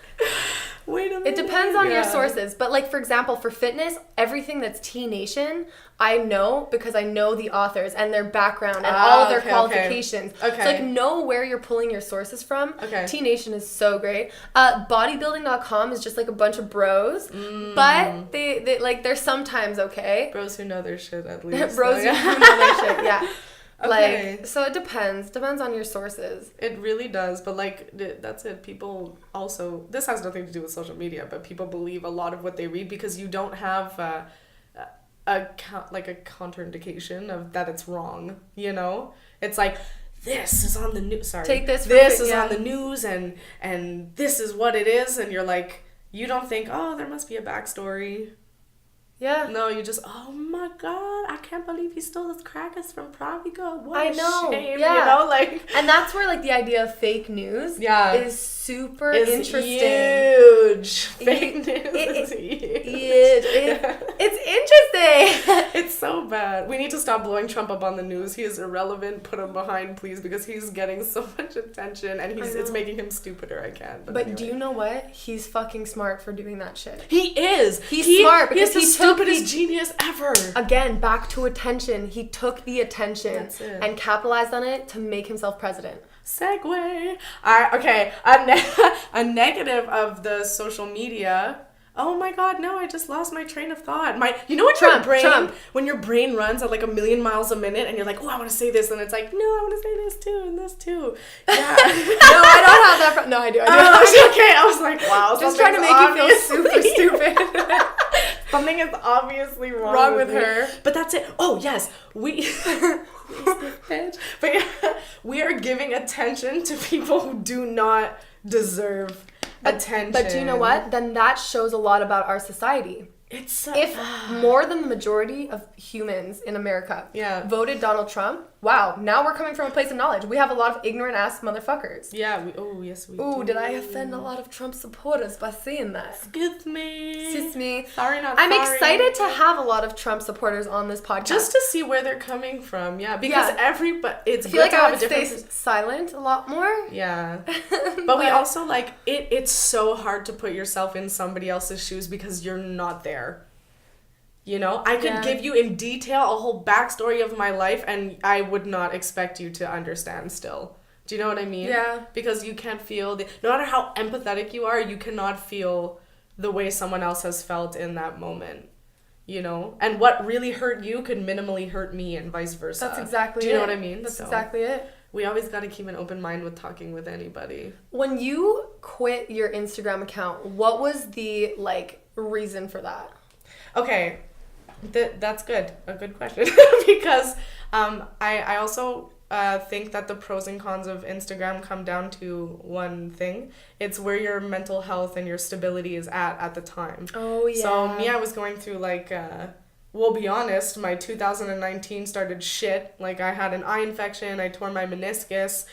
Wait a minute. It depends on your sources. But like, for example, for fitness, everything that's T Nation, I know because I know the authors and their background and all of their qualifications. Okay. So like, know where you're pulling your sources from. Okay. T Nation is so great. Bodybuilding.com is just like a bunch of bros, but they like, they're sometimes okay. Bros who know their shit, at least. Bros who know their shit, yeah. Okay. Like, so it depends on your sources. It really does, but like, that's it. People also, this has nothing to do with social media, but people believe a lot of what they read because you don't have a contraindication of that it's wrong, you know? It's like, this is on the news, sorry. Take this. This is on the news and this is what it is, and you're like, you don't think, oh, there must be a backstory. Yeah. No, you just, oh my God, I can't believe he stole those crackers from Praviga. What a shame, yeah. you know, like. And that's where, like, the idea of fake news is super interesting. Huge. Fake news is huge. It's interesting. It's so bad. We need to stop blowing Trump up on the news. He is irrelevant. Put him behind, please, because he's getting so much attention, and it's making him stupider. I can't. But anyway. Do you know what? He's fucking smart for doing that shit. He is. He's smart because he's the stupidest genius ever. Again, back to attention. He took the attention and capitalized on it to make himself president. Segue. Okay, a negative of the social media. Oh my God, no, I just lost my train of thought. You know when when your brain runs at like 1,000,000 miles a minute and you're like, oh, I want to say this, and it's like, no, I want to say this too and this too. Yeah. No, I don't have that. No, I do. Okay, I was like, wow. Just trying to make you feel super stupid. Something is obviously wrong with her. But that's it. Oh, yes. But yeah, we are giving attention to people who do not deserve attention. But do you know what? Then that shows a lot about our society. If more than the majority of humans in America voted Donald Trump, wow, now we're coming from a place of knowledge. We have a lot of ignorant ass motherfuckers. Yeah, we do. Ooh, did I offend a lot of Trump supporters by saying that? Excuse me. Sorry, I'm excited to have a lot of Trump supporters on this podcast. Just to see where they're coming from, because it's I feel like I would stay silent a lot more. Yeah. But we also, like, it's so hard to put yourself in somebody else's shoes because you're not there. You know, I could give you in detail a whole backstory of my life and I would not expect you to understand still. Do you know what I mean? Yeah. Because you can't feel, no matter how empathetic you are, you cannot feel the way someone else has felt in that moment. You know? And what really hurt you could minimally hurt me and vice versa. That's exactly it. Do you know what I mean? That's exactly it. We always got to keep an open mind with talking with anybody. When you quit your Instagram account, what was the, like, reason for that? Okay. That's good. A good question. Because I also think that the pros and cons of Instagram come down to one thing. It's where your mental health and your stability is at the time. Oh, yeah. So I was going through like... We'll be honest, my 2019 started shit. Like, I had an eye infection, I tore my meniscus,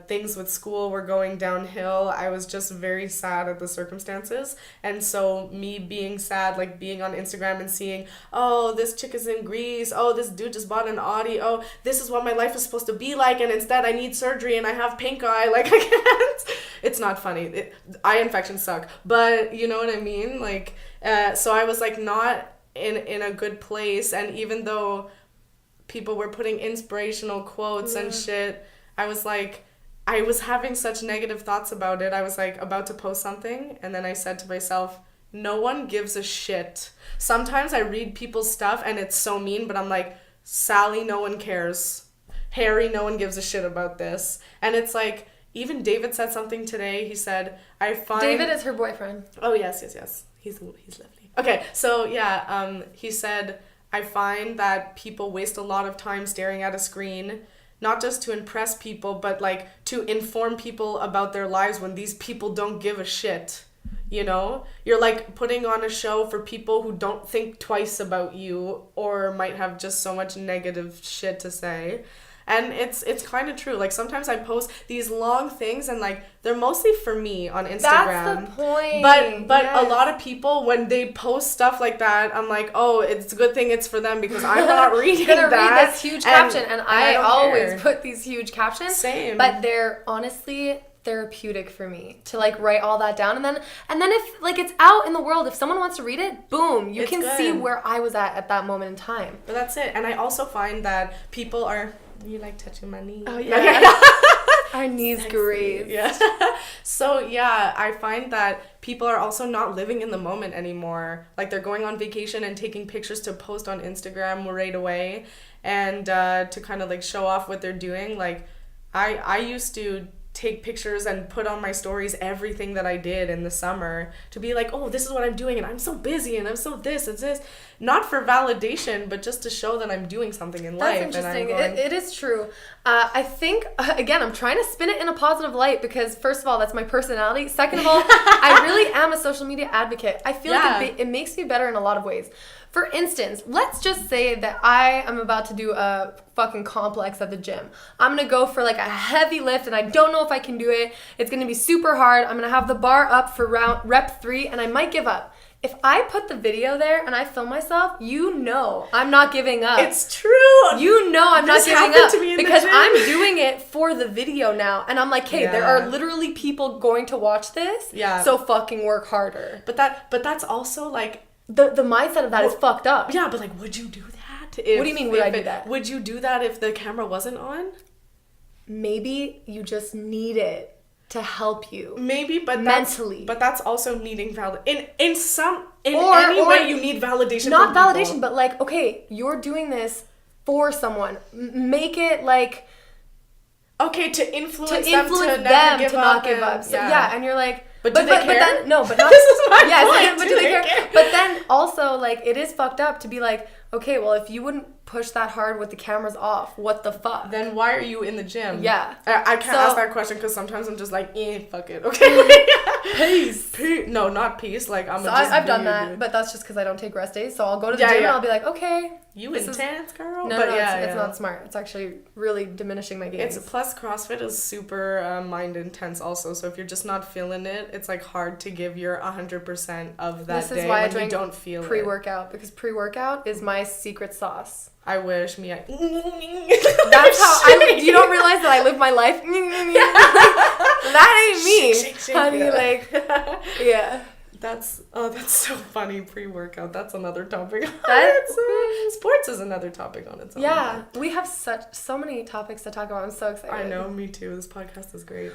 things with school were going downhill. I was just very sad at the circumstances. And so me being sad, like being on Instagram and seeing, oh, this chick is in Greece, oh, this dude just bought an Audi, oh, this is what my life is supposed to be like, and instead I need surgery and I have pink eye, like, I can't. It's not funny. Eye infections suck. But you know what I mean? Like, so I was like not... in a good place, and even though people were putting inspirational quotes and shit, I was like, I was having such negative thoughts about it. I was like about to post something, and then I said to myself, no one gives a shit. Sometimes I read people's stuff and it's so mean, but I'm like, Sally, no one cares. Harry, no one gives a shit about this. And it's like, even David said something today. He said, David is her boyfriend. Oh, yes. He's lovely. Okay, so he said, I find that people waste a lot of time staring at a screen, not just to impress people, but like to inform people about their lives when these people don't give a shit. You know, you're like putting on a show for people who don't think twice about you or might have just so much negative shit to say. And it's kind of true. Like, sometimes I post these long things and, like, they're mostly for me on Instagram. That's the point. But a lot of people, when they post stuff like that, I'm like, oh, it's a good thing it's for them because I'm not reading that. Read this huge caption. And I always put these huge captions. Same. But they're honestly therapeutic for me to, like, write all that down. And then if, like, it's out in the world, if someone wants to read it, boom, you can see where I was at that moment in time. But that's it. And I also find that people are... You like touching my knees. Oh, yeah. Our knees graze. Yeah. So, yeah, I find that people are also not living in the moment anymore. Like, they're going on vacation and taking pictures to post on Instagram right away and to kind of, like, show off what they're doing. Like, I used to take pictures and put on my stories everything that I did in the summer to be like, oh, this is what I'm doing and I'm so busy and I'm so this and this. Not for validation, but just to show that I'm doing something in life. That's interesting. It is true. I think, again, I'm trying to spin it in a positive light because, first of all, that's my personality. Second of all, I really am a social media advocate. I feel like it makes me better in a lot of ways. For instance, let's just say that I am about to do a fucking complex at the gym. I'm gonna go for like a heavy lift and I don't know if I can do it. It's gonna be super hard. I'm gonna have the bar up for rep 3 and I might give up. If I put the video there and I film myself, you know I'm not giving up. It's true. You know I'm not giving up to me in because the gym. I'm doing it for the video now. And I'm like, hey, there are literally people going to watch this. Yeah. So fucking work harder. But that's also like the mindset of that is fucked up. Yeah, but like, would you do that? What do you mean, would I do that? Would you do that if the camera wasn't on? Maybe you just need it to help you. Maybe, but mentally. But that's also needing in any way you need validation. Not from validation, people. but like, okay, you're doing this for someone. Make it like okay to influence them to not give up. So, yeah, and you're like, but do they care? But then, no, but not. This is my point. But do they care? But then also, like, it is fucked up to be like, okay, well, if you wouldn't push that hard with the cameras off, what the fuck? Then why are you in the gym? Yeah. I can't ask that question because sometimes I'm just like, fuck it. Okay. Peace. No, not peace. Like, I've done that, but that's just because I don't take rest days. So I'll go to the gym and I'll be like, okay. You intense, girl. No, it's not smart. It's actually really diminishing my gains. Plus CrossFit is super mind intense also. So if you're just not feeling it, it's like hard to give your 100% of that day when you don't feel pre-workout, because pre-workout is my secret sauce. I wish me. That's how you don't realize that I live my life. That ain't me, shake, honey. Yeah. Like, yeah. That's so funny. Pre-workout. That's another topic. Sports is another topic on its own. Yeah, we have so many topics to talk about. I'm so excited. I know, me too. This podcast is great.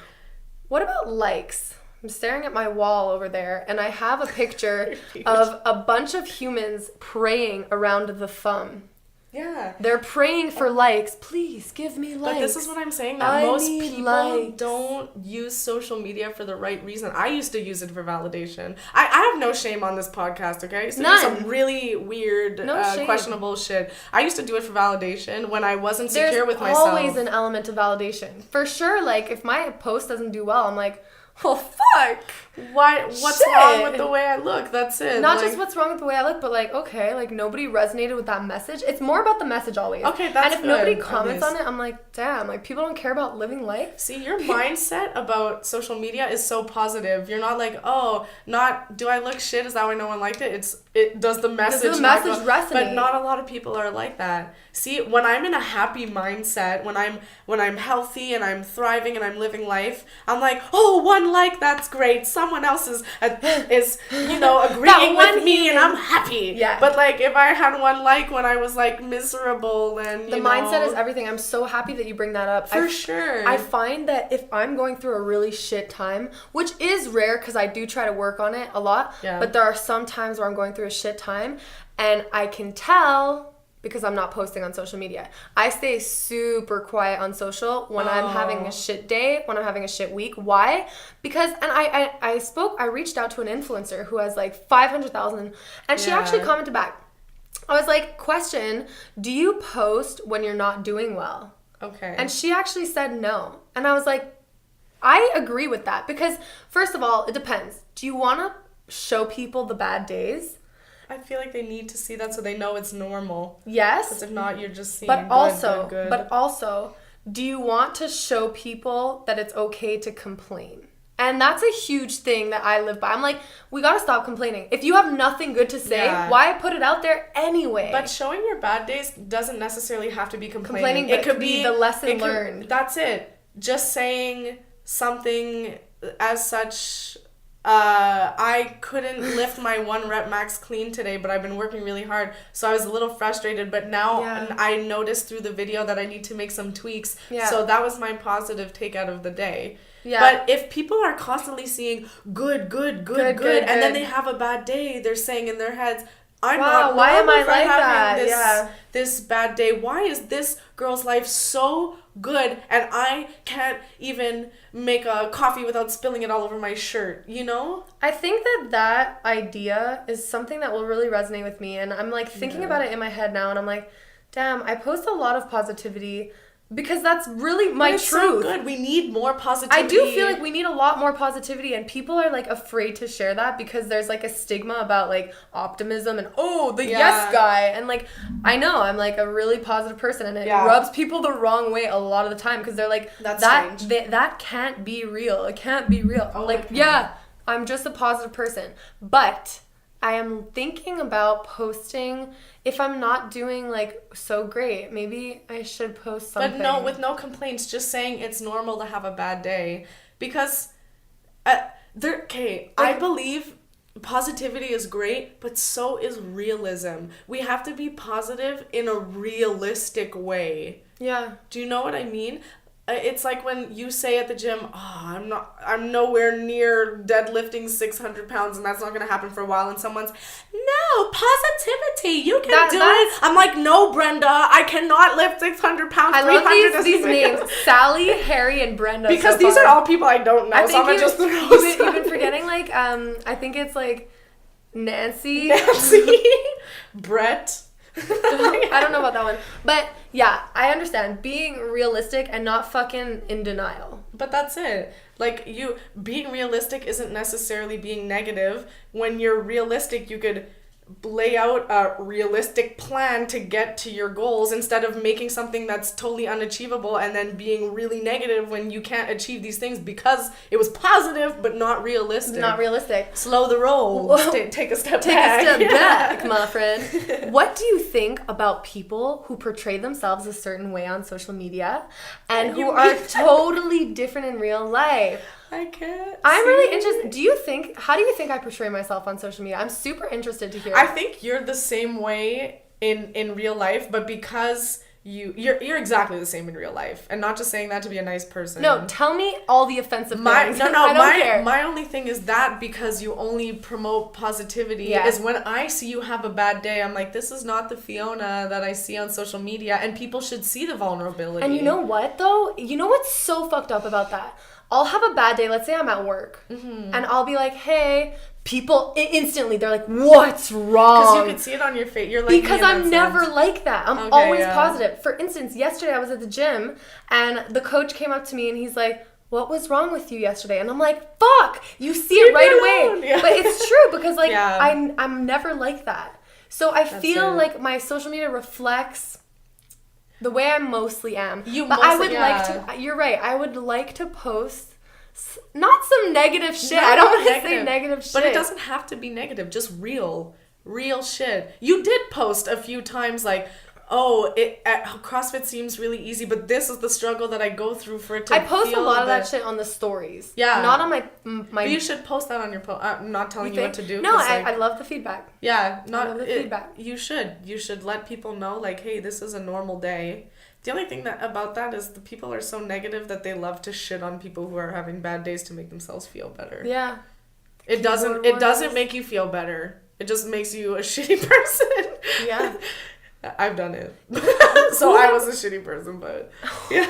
What about likes? I'm staring at my wall over there, and I have a picture of a bunch of humans praying around the thumb. Yeah. They're praying for likes. Please give me likes. But this is what I'm saying, that most people don't use social media for the right reason. I used to use it for validation. I have no shame on this podcast, okay? I used to do some really weird, questionable shit. I used to do it for validation when I wasn't secure with myself. There's always an element of validation. For sure, like, if my post doesn't do well, I'm like, well, fuck. What's wrong with the way I look? That's it. Not just what's wrong with the way I look, but like, okay, like nobody resonated with that message. It's more about the message always. Okay, that's good. And if nobody comments on it, I'm like, damn, like people don't care about living life. See, your mindset about social media is so positive. You're not like, do I look shit? Is that why no one liked it? Does the message resonate? But not a lot of people are like that. See, when I'm in a happy mindset, when I'm healthy and I'm thriving and I'm living life, I'm like, one like, that's great. Someone else is agreeing with me and I'm happy. Yeah. But like if I had one like when I was like miserable, then the mindset is everything. I'm so happy that you bring that up. For sure. I find that if I'm going through a really shit time, which is rare because I do try to work on it a lot, but there are some times where I'm going through a shit time and I can tell because I'm not posting on social media. I stay super quiet on social when I'm having a shit day, when I'm having a shit week. Why? Because, and I reached out to an influencer who has like 500,000 and she actually commented back. I was like, question, do you post when you're not doing well? Okay. And she actually said no. And I was like, I agree with that because first of all, it depends. Do you want to show people the bad days? I feel like they need to see that so they know it's normal. Yes. Because if not, you're just seeing good. But also, do you want to show people that it's okay to complain? And that's a huge thing that I live by. I'm like, we gotta stop complaining. If you have nothing good to say, why put it out there anyway? But showing your bad days doesn't necessarily have to be complaining. It could be the lesson learned. That's it. Just saying something as such... I couldn't lift my 1 rep max clean today, but I've been working really hard, so I was a little frustrated, but now I noticed through the video that I need to make some tweaks, so that was my positive take out of the day. But if people are constantly seeing good, and then they have a bad day, they're saying in their heads, I'm not why am I for like having that? This bad day. Why is this girl's life so good and I can't even make a coffee without spilling it all over my shirt, you know? I think that idea is something that will really resonate with me, and I'm like thinking about it in my head now, and I'm like, damn, I post a lot of positivity, Because that's really my truth. So good. We need more positivity. I do feel like we need a lot more positivity, and people are like afraid to share that because there's like a stigma about like optimism and yes guy, and like I know I'm like a really positive person, and it rubs people the wrong way a lot of the time because they're like that can't be real. It can't be real. I'm just a positive person, but I am thinking about posting. If I'm not doing like so great, maybe I should post something. But with no complaints, just saying it's normal to have a bad day. Because I believe positivity is great, but so is realism. We have to be positive in a realistic way. Yeah. Do you know what I mean? It's like when you say at the gym, I'm nowhere near deadlifting 600 pounds and that's not going to happen for a while. And someone's, no, positivity, you can do it. I'm like, no, Brenda, I cannot lift 600 pounds. I love these names, Sally, Harry, and Brenda. Because these are all people I don't know, so I'm going to just you've been forgetting, like, I think it's like Nancy. Brett. I don't know about that one. But yeah, I understand being realistic and not fucking in denial. But that's it. Like, being realistic isn't necessarily being negative. When you're realistic, you could lay out a realistic plan to get to your goals instead of making something that's totally unachievable and then being really negative when you can't achieve these things because it was positive but not realistic. Not realistic. Slow the roll. Take a step back. Take a step back, my friend. What do you think about people who portray themselves a certain way on social media and who are totally different in real life? I can't. I'm really interested. How do you think I portray myself on social media? I'm super interested to hear. I think you're the same way in real life, but because you're exactly the same in real life, and not just saying that to be a nice person. No, tell me all the offensive things. I don't care. My only thing is that because you only promote positivity is when I see you have a bad day, I'm like, this is not the Fiona that I see on social media, and people should see the vulnerability. And you know what though? You know what's so fucked up about that? I'll have a bad day. Let's say I'm at work, and I'll be like, hey, people instantly, they're like, what's wrong? Because you can see it on your face. You're like, because I'm never like that. I'm always positive. For instance, yesterday I was at the gym, and the coach came up to me, and he's like, what was wrong with you yesterday? And I'm like, fuck, you see it right away. Yeah. But it's true because like I'm never like that. So I feel like my social media reflects the way I mostly am. I would like to. You're right. I would like to post not some negative shit. I don't want to say negative shit. But it doesn't have to be negative. Just real shit. You did post a few times like, CrossFit seems really easy, but this is the struggle that I go through for it to. I post a lot of that shit on the stories. Yeah. Not on my. But you should post that on your post. I'm not telling you what to do. No, I love the feedback. Yeah, I love the feedback. You should let people know like, hey, this is a normal day. The only thing about that is the people are so negative that they love to shit on people who are having bad days to make themselves feel better. Yeah. It doesn't make you feel better. It just makes you a shitty person. Yeah. I've done it. So I was a shitty person, but yeah.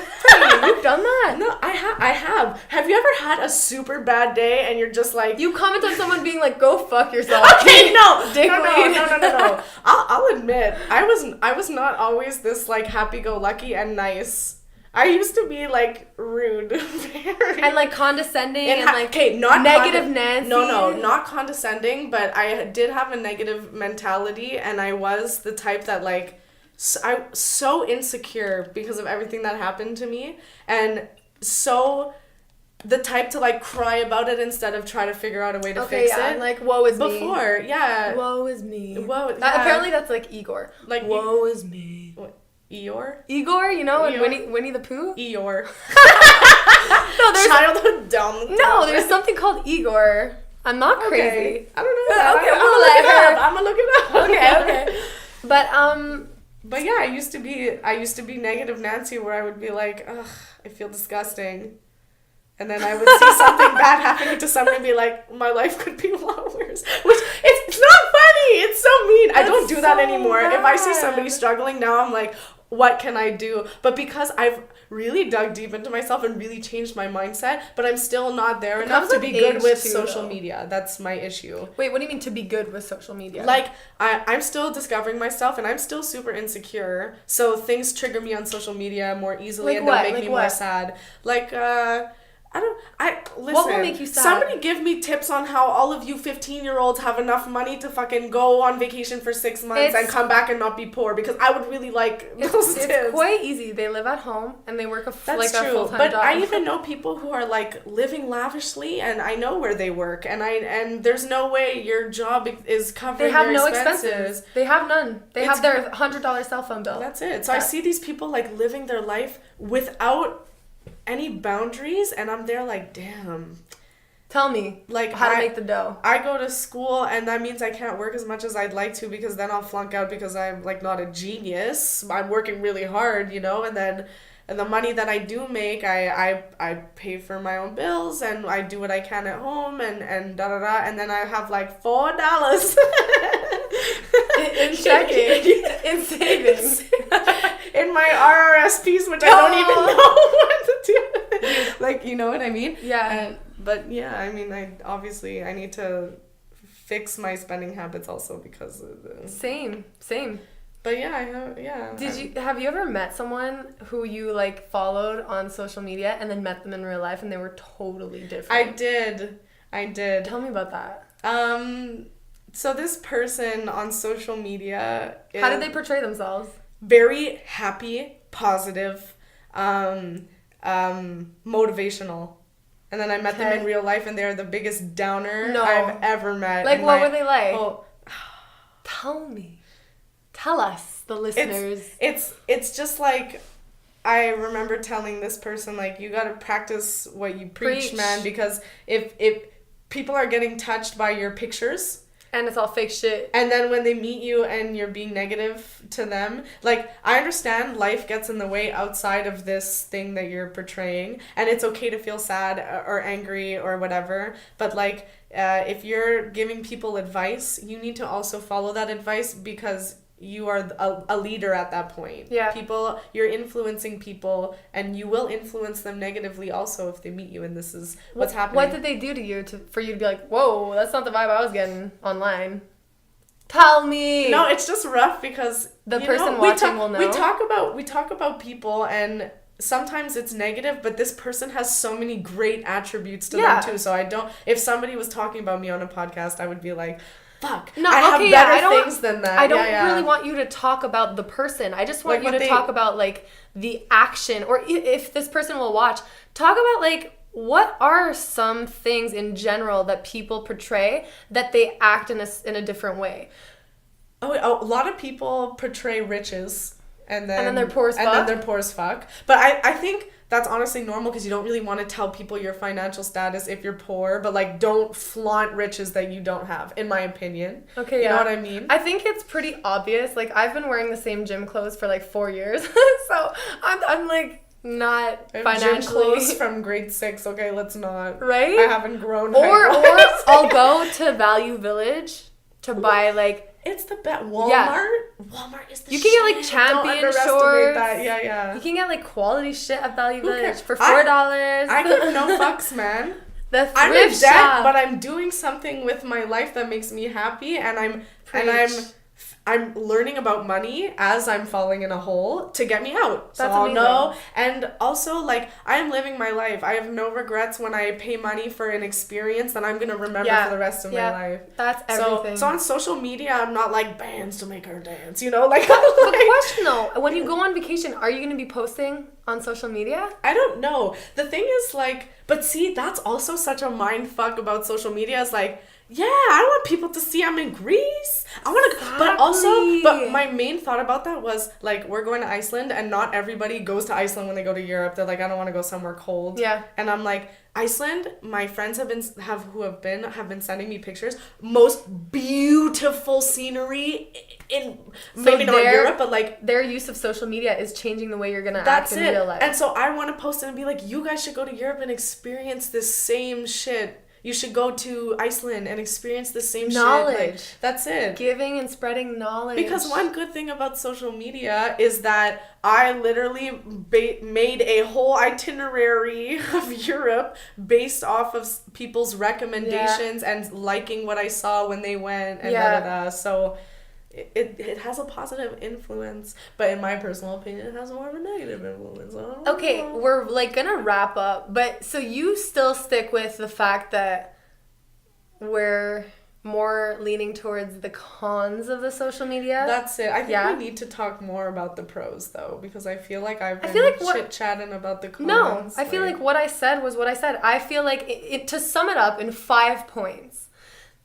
You've done that? No, I have. Have you ever had a super bad day and you're just like... You comment on someone being like, go fuck yourself. Okay, no. No. I'll admit, I was not always this like happy-go-lucky and nice. I used to be like rude. And like condescending and like not negative Nancy. No, not condescending, but I did have a negative mentality, and I was the type that like I so insecure because of everything that happened to me, and so the type to like cry about it instead of try to figure out a way to fix it. And like woe is me. Before, yeah. Woe is me. Apparently that's like Igor. Like woe is me. What? Igor, you know, and Winnie the Pooh? Eeyore. No, there's childhood dumb. No, there's something called Igor. I'm not crazy. Okay. I don't know. I'm gonna look it up. Okay. But yeah, I used to be negative Nancy, where I would be like, ugh, I feel disgusting. And then I would see something bad happening to someone and be like, my life could be a lot worse. Which, it's not funny. It's so mean. I don't do that anymore. If I see somebody struggling now, I'm like, what can I do? But because I've really dug deep into myself and really changed my mindset, but I'm still not there enough to be good with social media. That's my issue. Wait, what do you mean to be good with social media? Like, I'm still discovering myself, and I'm still super insecure. So things trigger me on social media more easily, like and what? they'll make me more sad. Like, listen. What will make you sad? Somebody give me tips on how all of you 15-year-olds have enough money to fucking go on vacation for 6 months and come back and not be poor, because I would really like those tips. It's quite easy. They live at home and they work a full-time job. I even know people who are like living lavishly, and I know where they work, and there's no way your job is covering They have your no expenses. They have none. They have their $100 cell phone bill. That's it. So I see these people like living their life without any boundaries, and I'm there like, damn. Tell me, like, how to make the dough. I go to school, and that means I can't work as much as I'd like to, because then I'll flunk out because I'm like not a genius. I'm working really hard, you know, and the money that I do make, I pay for my own bills, and I do what I can at home, and da da da, and then I have like $4 in checking, in savings. In my RRSPs, which I don't even know what to do. Like, you know what I mean? Yeah. But yeah, I mean, I need to fix my spending habits also because of the... Same. But yeah, Have you ever met someone who you like followed on social media and then met them in real life and they were totally different? I did. Tell me about that. So this person on social media How did they portray themselves? Very happy, positive, motivational. And then I met them in real life, and they're the biggest downer I've ever met. Like, what were they like? Oh. Tell us, the listeners. It's just like, I remember telling this person, like, you gotta practice what you preach, man, because if people are getting touched by your pictures... And it's all fake shit. And then when they meet you and you're being negative to them, like, I understand life gets in the way outside of this thing that you're portraying, and it's okay to feel sad or angry or whatever, but like, if you're giving people advice, you need to also follow that advice, because you are a leader at that point. Yeah. You're influencing people, and you will influence them negatively also if they meet you, and this is what's happening. What did they do to you for you to be like, whoa, that's not the vibe I was getting online? Tell me. No, it's just rough because the person watching will know. We talk about people, and sometimes it's negative, but this person has so many great attributes to them too. So if somebody was talking about me on a podcast, I would be like, fuck, no, I have better things than that. I don't really want you to talk about the person. I just want you to talk about, like, the action. Or if this person will watch, talk about, like, what are some things in general that people portray that they act in a different way? Oh, a lot of people portray riches. And then they're poor as fuck. But I think... that's honestly normal, because you don't really want to tell people your financial status if you're poor, but like, don't flaunt riches that you don't have, in my opinion. Okay, you know what I mean? I think it's pretty obvious. Like, I've been wearing the same gym clothes for like 4 years, so I'm like not financially. Gym clothes from grade 6. Okay, let's not. Right? I haven't grown. Or I'll go to Value Village to buy like. It's the best. Walmart? Yeah. Walmart is the shit. You can get, like, Champion shorts. That. Yeah. You can get, like, quality shit at Value Village for $4. I give no fucks, man. I'm in debt, but I'm doing something with my life that makes me happy, and I'm learning about money as I'm falling in a hole to get me out. That's amazing. I'll know. And also, like, I am living my life. I have no regrets when I pay money for an experience that I'm going to remember for the rest of my life. That's everything. So on social media, I'm not like, bands to make her dance, you know? Like, but question though, when you go on vacation, are you going to be posting on social media? I don't know. The thing is, like, but see, that's also such a mind fuck about social media. Is like, yeah, I don't want people to see I'm in Greece. I want to, but my main thought about that was, like, we're going to Iceland, and not everybody goes to Iceland when they go to Europe. They're like, I don't want to go somewhere cold. Yeah. And I'm like, Iceland, my friends have been sending me pictures. Most beautiful scenery in maybe not Europe, but like their use of social media is changing the way you're gonna act in real life. And so I want to post it and be like, you guys should go to Europe and experience this same shit. You should go to Iceland and experience the same knowledge. shit. Like, that's it. Giving and spreading knowledge. Because one good thing about social media is that I literally made a whole itinerary of Europe based off of people's recommendations and liking what I saw when they went and da-da-da. So it has a positive influence, but in my personal opinion, it has more of a negative influence. Okay, we're like gonna wrap up, but so you still stick with the fact that we're more leaning towards the cons of the social media? That's it. I think we need to talk more about the pros, though, because I feel like I've been chit-chatting about the cons. No, I feel like what I said was what I said. I feel like, to sum it up in 5 points,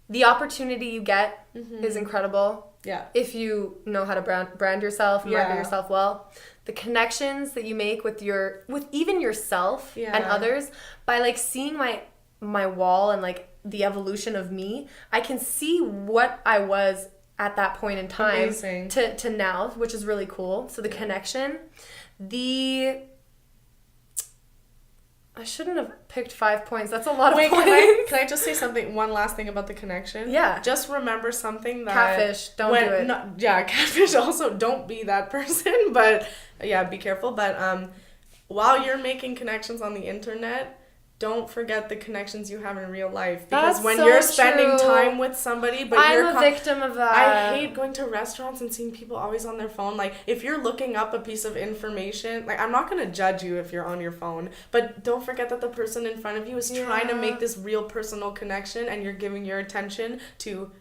the opportunity you get is incredible. Yeah. If you know how to brand yourself, market yourself well. The connections that you make with even yourself and others, by like seeing my wall and like the evolution of me, I can see what I was at that point in time to now, which is really cool. So the connection, I shouldn't have picked 5 points. That's a lot of points. Can I just say something? One last thing about the connection? Yeah. Just remember something that... Catfish. Don't do it. Catfish also. Don't be that person. But, yeah, be careful. But while you're making connections on the internet, don't forget the connections you have in real life. Because when you're spending time with somebody, but I'm a victim of that. I hate going to restaurants and seeing people always on their phone. Like, if you're looking up a piece of information, like, I'm not going to judge you if you're on your phone, but don't forget that the person in front of you is trying to make this real personal connection, and you're giving your attention to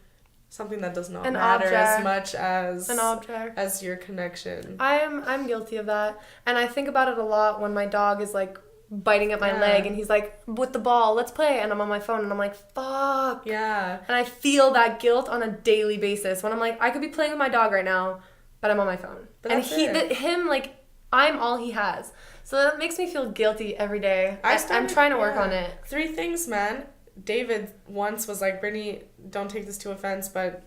something that does not matter as much as an object, as your connection. I'm guilty of that, and I think about it a lot when my dog is like biting at my leg and he's like, with the ball, let's play, and I'm on my phone and I'm like, fuck. Yeah. And I feel that guilt on a daily basis when I'm like, I could be playing with my dog right now, but I'm on my phone. But and him, like, I'm all he has. So that makes me feel guilty every day. I'm trying to work on it. 3 things, man. David once was like, Brittney, don't take this to offense, but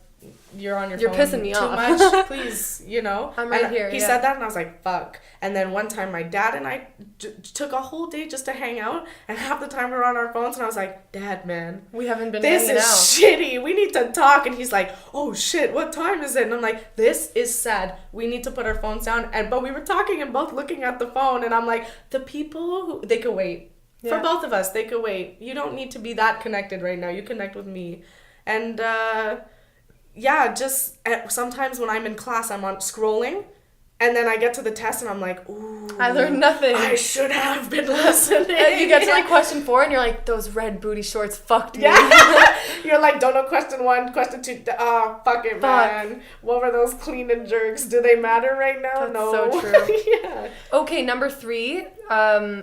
you're on your phone. You're pissing me off. Too much, please, I'm right here. He said that and I was like, fuck. And then one time my dad and I took a whole day just to hang out, and half the time we were on our phones, and I was like, Dad, man, we haven't been hanging out. This is shitty. We need to talk. And he's like, oh shit, what time is it? And I'm like, this is sad. We need to put our phones down. But we were talking and both looking at the phone, and I'm like, the people they could wait. For both of us, they could wait. You don't need to be that connected right now. You connect with me. And just sometimes when I'm in class, I'm on scrolling, and then I get to the test and I'm like, ooh, I learned nothing. I should have been listening. You get to like question 4 and you're like, those red booty shorts fucked me. You're like, don't know question 1, question 2. Oh, fuck it, man. What were those clean and jerks? Do they matter right now? That's no. So true. Okay, number 3,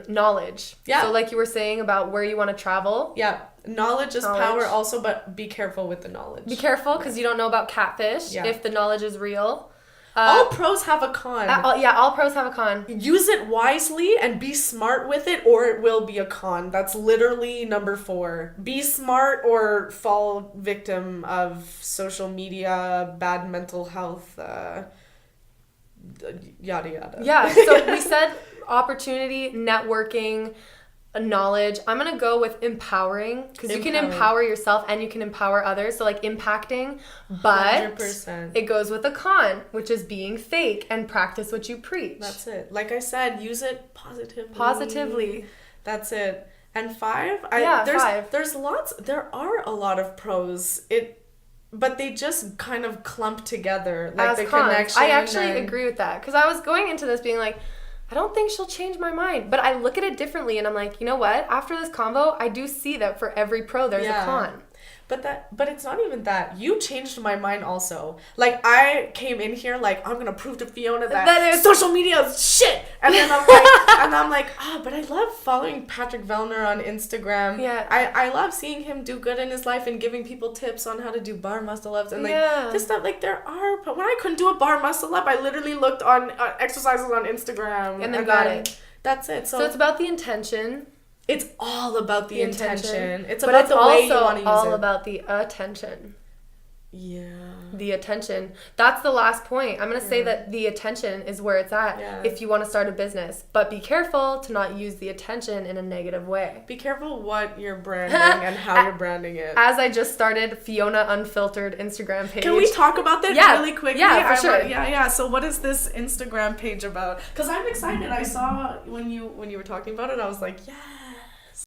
knowledge. Yeah. So like you were saying about where you want to travel. Yeah. Knowledge is power also, but be careful with the knowledge. Be careful because you don't know about catfish if the knowledge is real. All pros have a con. All pros have a con. Use it wisely and be smart with it, or it will be a con. That's literally number 4. Be smart or fall victim of social media, bad mental health, yada yada. Yeah, so we said opportunity, networking, knowledge. I'm gonna go with empowering, because you can empower yourself and you can empower others, so like impacting, but 100%. It goes with a con, which is being fake and practice what you preach. That's it. Like I said, use it positively. That's it. And 5, there are a lot of pros. But they just kind of clump together, like the connection. I actually agree with that, because I was going into this being like, I don't think she'll change my mind. But I look at it differently, and I'm like, you know what? After this convo, I do see that for every pro, there's a con. But it's not even that. You changed my mind also. Like, I came in here like, I'm gonna prove to Fiona that social media is shit. And then I'm like, but I love following Patrick Vellner on Instagram. Yeah. I love seeing him do good in his life and giving people tips on how to do bar muscle ups and like this stuff. Like, there are. But when I couldn't do a bar muscle up, I literally looked on exercises on Instagram and then got it. That's it. So it's about the intention. It's all about the intention. It's about the way you want to use it. But it's also all about the attention. Yeah. The attention. That's the last point. I'm going to say that the attention is where it's at if you want to start a business. But be careful to not use the attention in a negative way. Be careful what you're branding and how you're branding it. As I just started Fiona Unfiltered Instagram page. Can we talk about that really quickly? Yeah, for sure. Yeah. So what is this Instagram page about? Because I'm excited. I saw when you were talking about it, I was like, yes.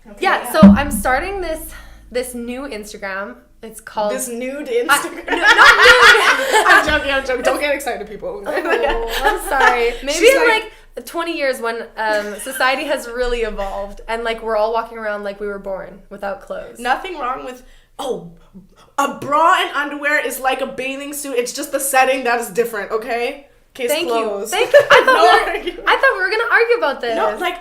Okay, so I'm starting this new Instagram. It's called... This nude Instagram. Not nude. I'm joking. Don't get excited, people. Oh, I'm sorry. Maybe in like 20 years when society has really evolved and like we're all walking around like we were born without clothes. Nothing wrong with... a bra and underwear is like a bathing suit. It's just the setting that is different, okay? Case closed. Thank you. I thought we were going to argue about this. No, like,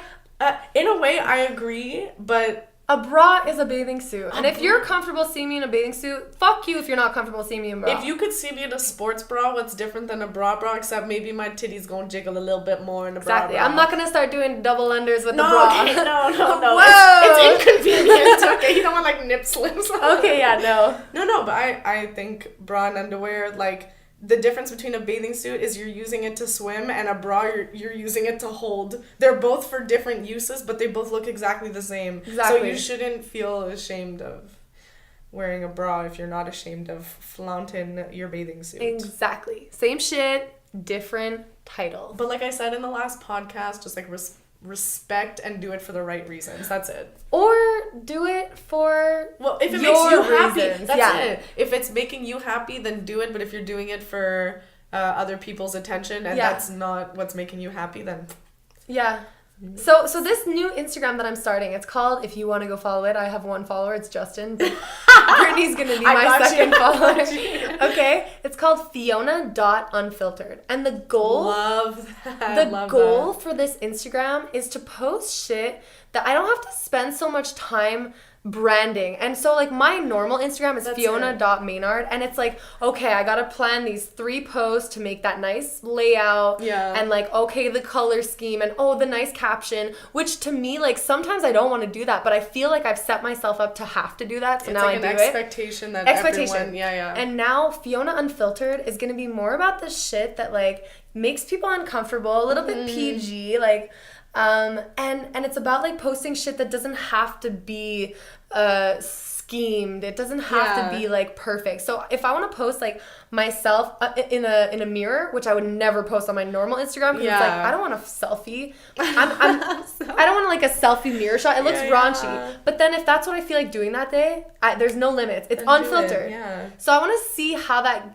in a way, I agree, but... A bra is a bathing suit. And if you're comfortable seeing me in a bathing suit, fuck you if you're not comfortable seeing me in a bra. If you could see me in a sports bra, what's different than a bra except maybe my titties gonna jiggle a little bit more in a bra. Exactly. I'm not gonna start doing double unders with the bra. Okay, no. Whoa. It's inconvenient. Okay, you don't want like nip slips. Okay, yeah, no. No, but I think bra and underwear, like, the difference between a bathing suit is you're using it to swim, and a bra you're using it to hold. They're both for different uses, but they both look exactly the same. Exactly. So you shouldn't feel ashamed of wearing a bra if you're not ashamed of flaunting your bathing suit. Exactly. Same shit, different title. But like I said in the last podcast, just like respect and do it for the right reasons. That's it. Or do it for if it makes you happy, reasons. that's it. If it's making you happy, then do it. But if you're doing it for other people's attention and that's not what's making you happy, then So this new Instagram that I'm starting, it's called, if you want to go follow it, I have one follower, it's Justin. Brittney's going to be my second follower. Okay? It's called Fiona.unfiltered. And the goal for this Instagram is to post shit that I don't have to spend so much time branding. And so like my normal Instagram is Fiona.Maynard, and it's like, okay, I gotta plan these 3 posts to make that nice layout and like, okay, the color scheme and the nice caption, which to me, like, sometimes I don't want to do that, but I feel like I've set myself up to have to do that, so it's now like I do it. Expectation that everyone, And now Fiona Unfiltered is gonna be more about the shit that like makes people uncomfortable, a little bit PG, like and it's about like posting shit that doesn't have to be schemed. It doesn't have to be like perfect. So if I want to post like myself in a mirror, which I would never post on my normal Instagram because it's like, I don't want a selfie. I don't want like a selfie mirror shot. It looks raunchy. But then if that's what I feel like doing that day, there's no limits. It's unfiltered. So I want to see how that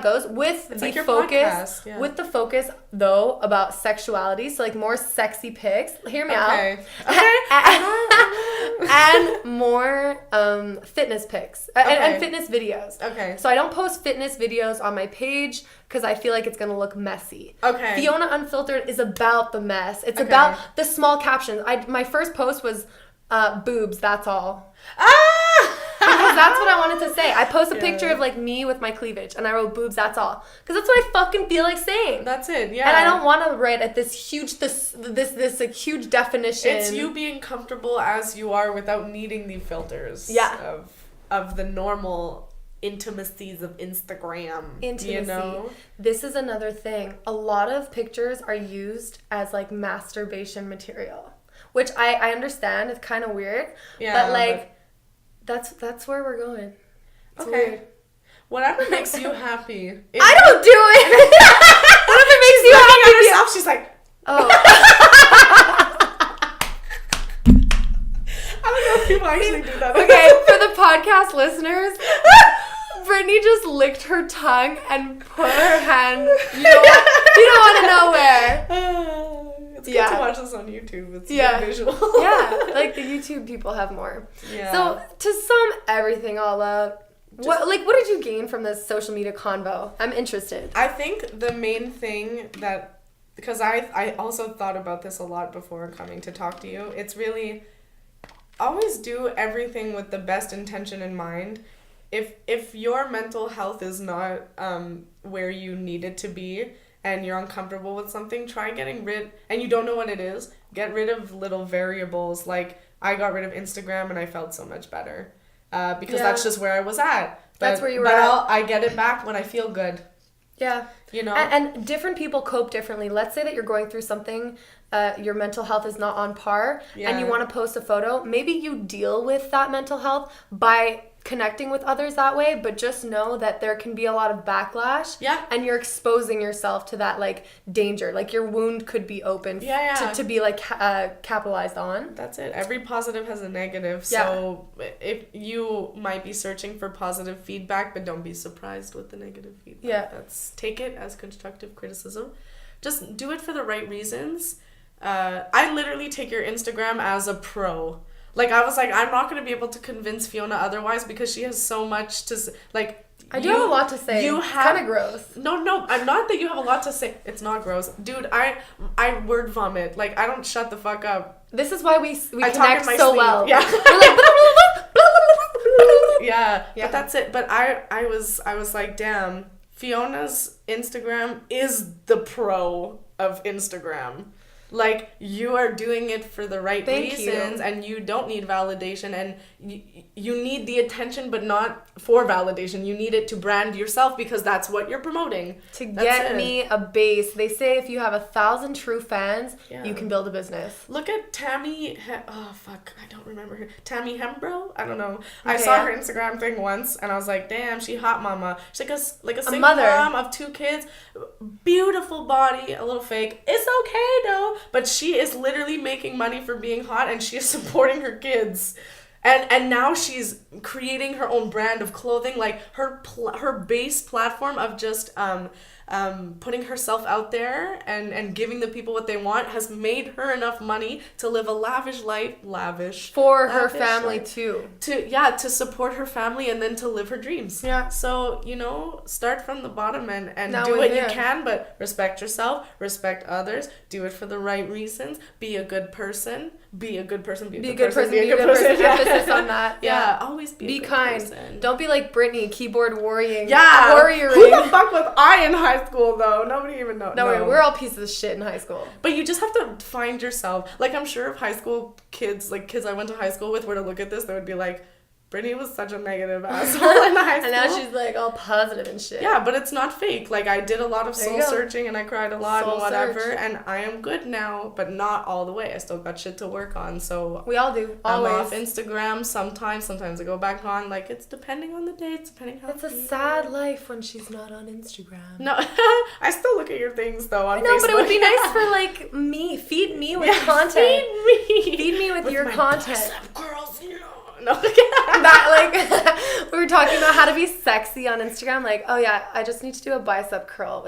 goes with the focus with the focus though about sexuality, so like more sexy pics, hear me out, and more fitness pics and fitness videos. So I don't post fitness videos on my page because I feel like it's gonna look messy. Fiona Unfiltered is about the mess. It's about the small captions. My first post was boobs, that's all. Because that's what I wanted to say. I post a picture of like me with my cleavage, and I wrote boobs, that's all. Because that's what I fucking feel like saying. That's it, And I don't want to write at this huge huge definition. It's you being comfortable as you are without needing the filters of the normal intimacies of Instagram. You know? This is another thing. A lot of pictures are used as like masturbation material, which I understand. It's kind of weird. But like... That's where we're going. It's weird. Whatever makes you happy. I don't do it. What if it makes you happy? At herself, she's like, I don't know if people actually do that. Okay, for the podcast listeners, Brittney just licked her tongue and put her hand. You don't want to know where. It's good to watch this on YouTube. It's visual. Like the YouTube people have more. So to sum everything all up, what did you gain from this social media convo? I'm interested. I think the main thing that, because I also thought about this a lot before coming to talk to you, it's really always do everything with the best intention in mind. If your mental health is not where you need it to be, and you're uncomfortable with something, try getting rid, and you don't know what it is, get rid of little variables. Like, I got rid of Instagram and I felt so much better because that's just where I was at. That's where you were at. I get it back when I feel good. Yeah. You know? And different people cope differently. Let's say that you're going through something, your mental health is not on par, and you want to post a photo. Maybe you deal with that mental health by connecting with others that way, but just know that there can be a lot of backlash. Yeah. And you're exposing yourself to that, like, danger. Like, your wound could be open to be, like, capitalized on. That's it. Every positive has a negative. So if you might be searching for positive feedback, but don't be surprised with the negative feedback. Yeah. Take it as constructive criticism. Just do it for the right reasons. I literally take your Instagram as a pro. Like, I was like, I'm not going to be able to convince Fiona otherwise because she has so much to like. I do have a lot to say. It's kind of gross. No, I'm not that you have a lot to say. It's not gross. Dude, I word vomit. Like, I don't shut the fuck up. This is why we connect so sleep. well. Yeah. We're like, yeah. But that's it. But I was like, damn, Fiona's Instagram is the pro of Instagram. Like, you are doing it for the right reasons, and you don't need validation, and you need the attention, but not for validation. You need it to brand yourself because that's what you're promoting. Get me a base. They say if you have 1,000 true fans, you can build a business. Look at Tammy. I don't remember her. Tammy Hembro? I don't know. I saw her Instagram thing once, and I was like, damn, she hot mama. She's like a single mom of 2 kids. Beautiful body, a little fake. It's okay, though. But she is literally making money for being hot, and she is supporting her kids. And now she's creating her own brand of clothing, like her base platform of just putting herself out there and giving the people what they want has made her enough money to live a lavish life, for her family too. To support her family and then to live her dreams. Yeah. So, start from the bottom and do what you can, but respect yourself, respect others, do it for the right reasons, be a good person. Be a good person. Emphasis on that. Yeah. Always be a good kind. Person. Don't be like Brittney, keyboard warrioring. Yeah. Who the fuck was I in high school, though? Nobody even knows. No, we're all pieces of shit in high school. But you just have to find yourself. Like, I'm sure if high school kids I went to high school with, were to look at this, they would be like, Brittney was such a negative asshole in high school. And now she's like all positive and shit. Yeah, but it's not fake. Like, I did a lot of soul searching and I cried a lot and whatever. And I am good now, but not all the way. I still got shit to work on. So we all do. Always. I'm off Instagram sometimes. Sometimes I go back on. Like, it's depending on the day. It's depending how. It's a sad life when she's not on Instagram. No, I still look at your things though on Facebook. No, but it would be nice for like me. Feed me with content. Feed me with your content. Girls, No, that we were talking about how to be sexy on Instagram. Like, oh yeah, I just need to do a bicep curl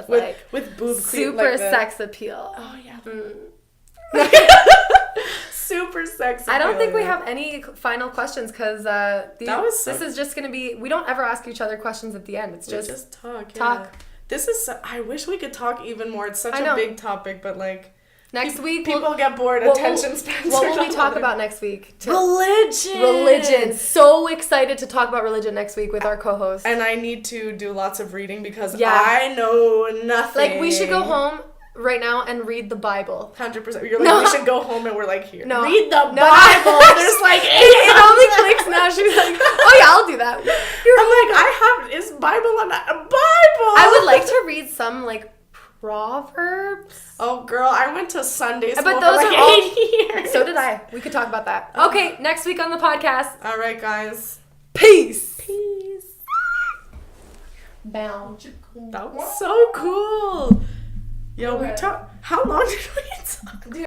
with boob super sex appeal. Oh yeah. Super sexy. I don't think we have any final questions because this is just gonna be. We don't ever ask each other questions at the end. It's just talk. Yeah. This is. I wish we could talk even more. It's such a big topic, but like. Next week, people get bored. Attention spans. What will we talk about next week? Religion. So excited to talk about religion next week with our co-host. And I need to do lots of reading because I know nothing. Like, we should go home right now and read the Bible. 100%. You're like, we should go home, and we're like, here. No. Read the Bible. There's like 8. It only clicks now. She's like, oh yeah, I'll do that. Is Bible on that? A Bible. I would like to read some like Proverbs. Oh, girl, I went to Sunday school but those for like are 8 years. So did I. We could talk about that. Okay, next week on the podcast. All right, guys. Peace. Bow. That was so cool. Yo, we talked. How long did we talk?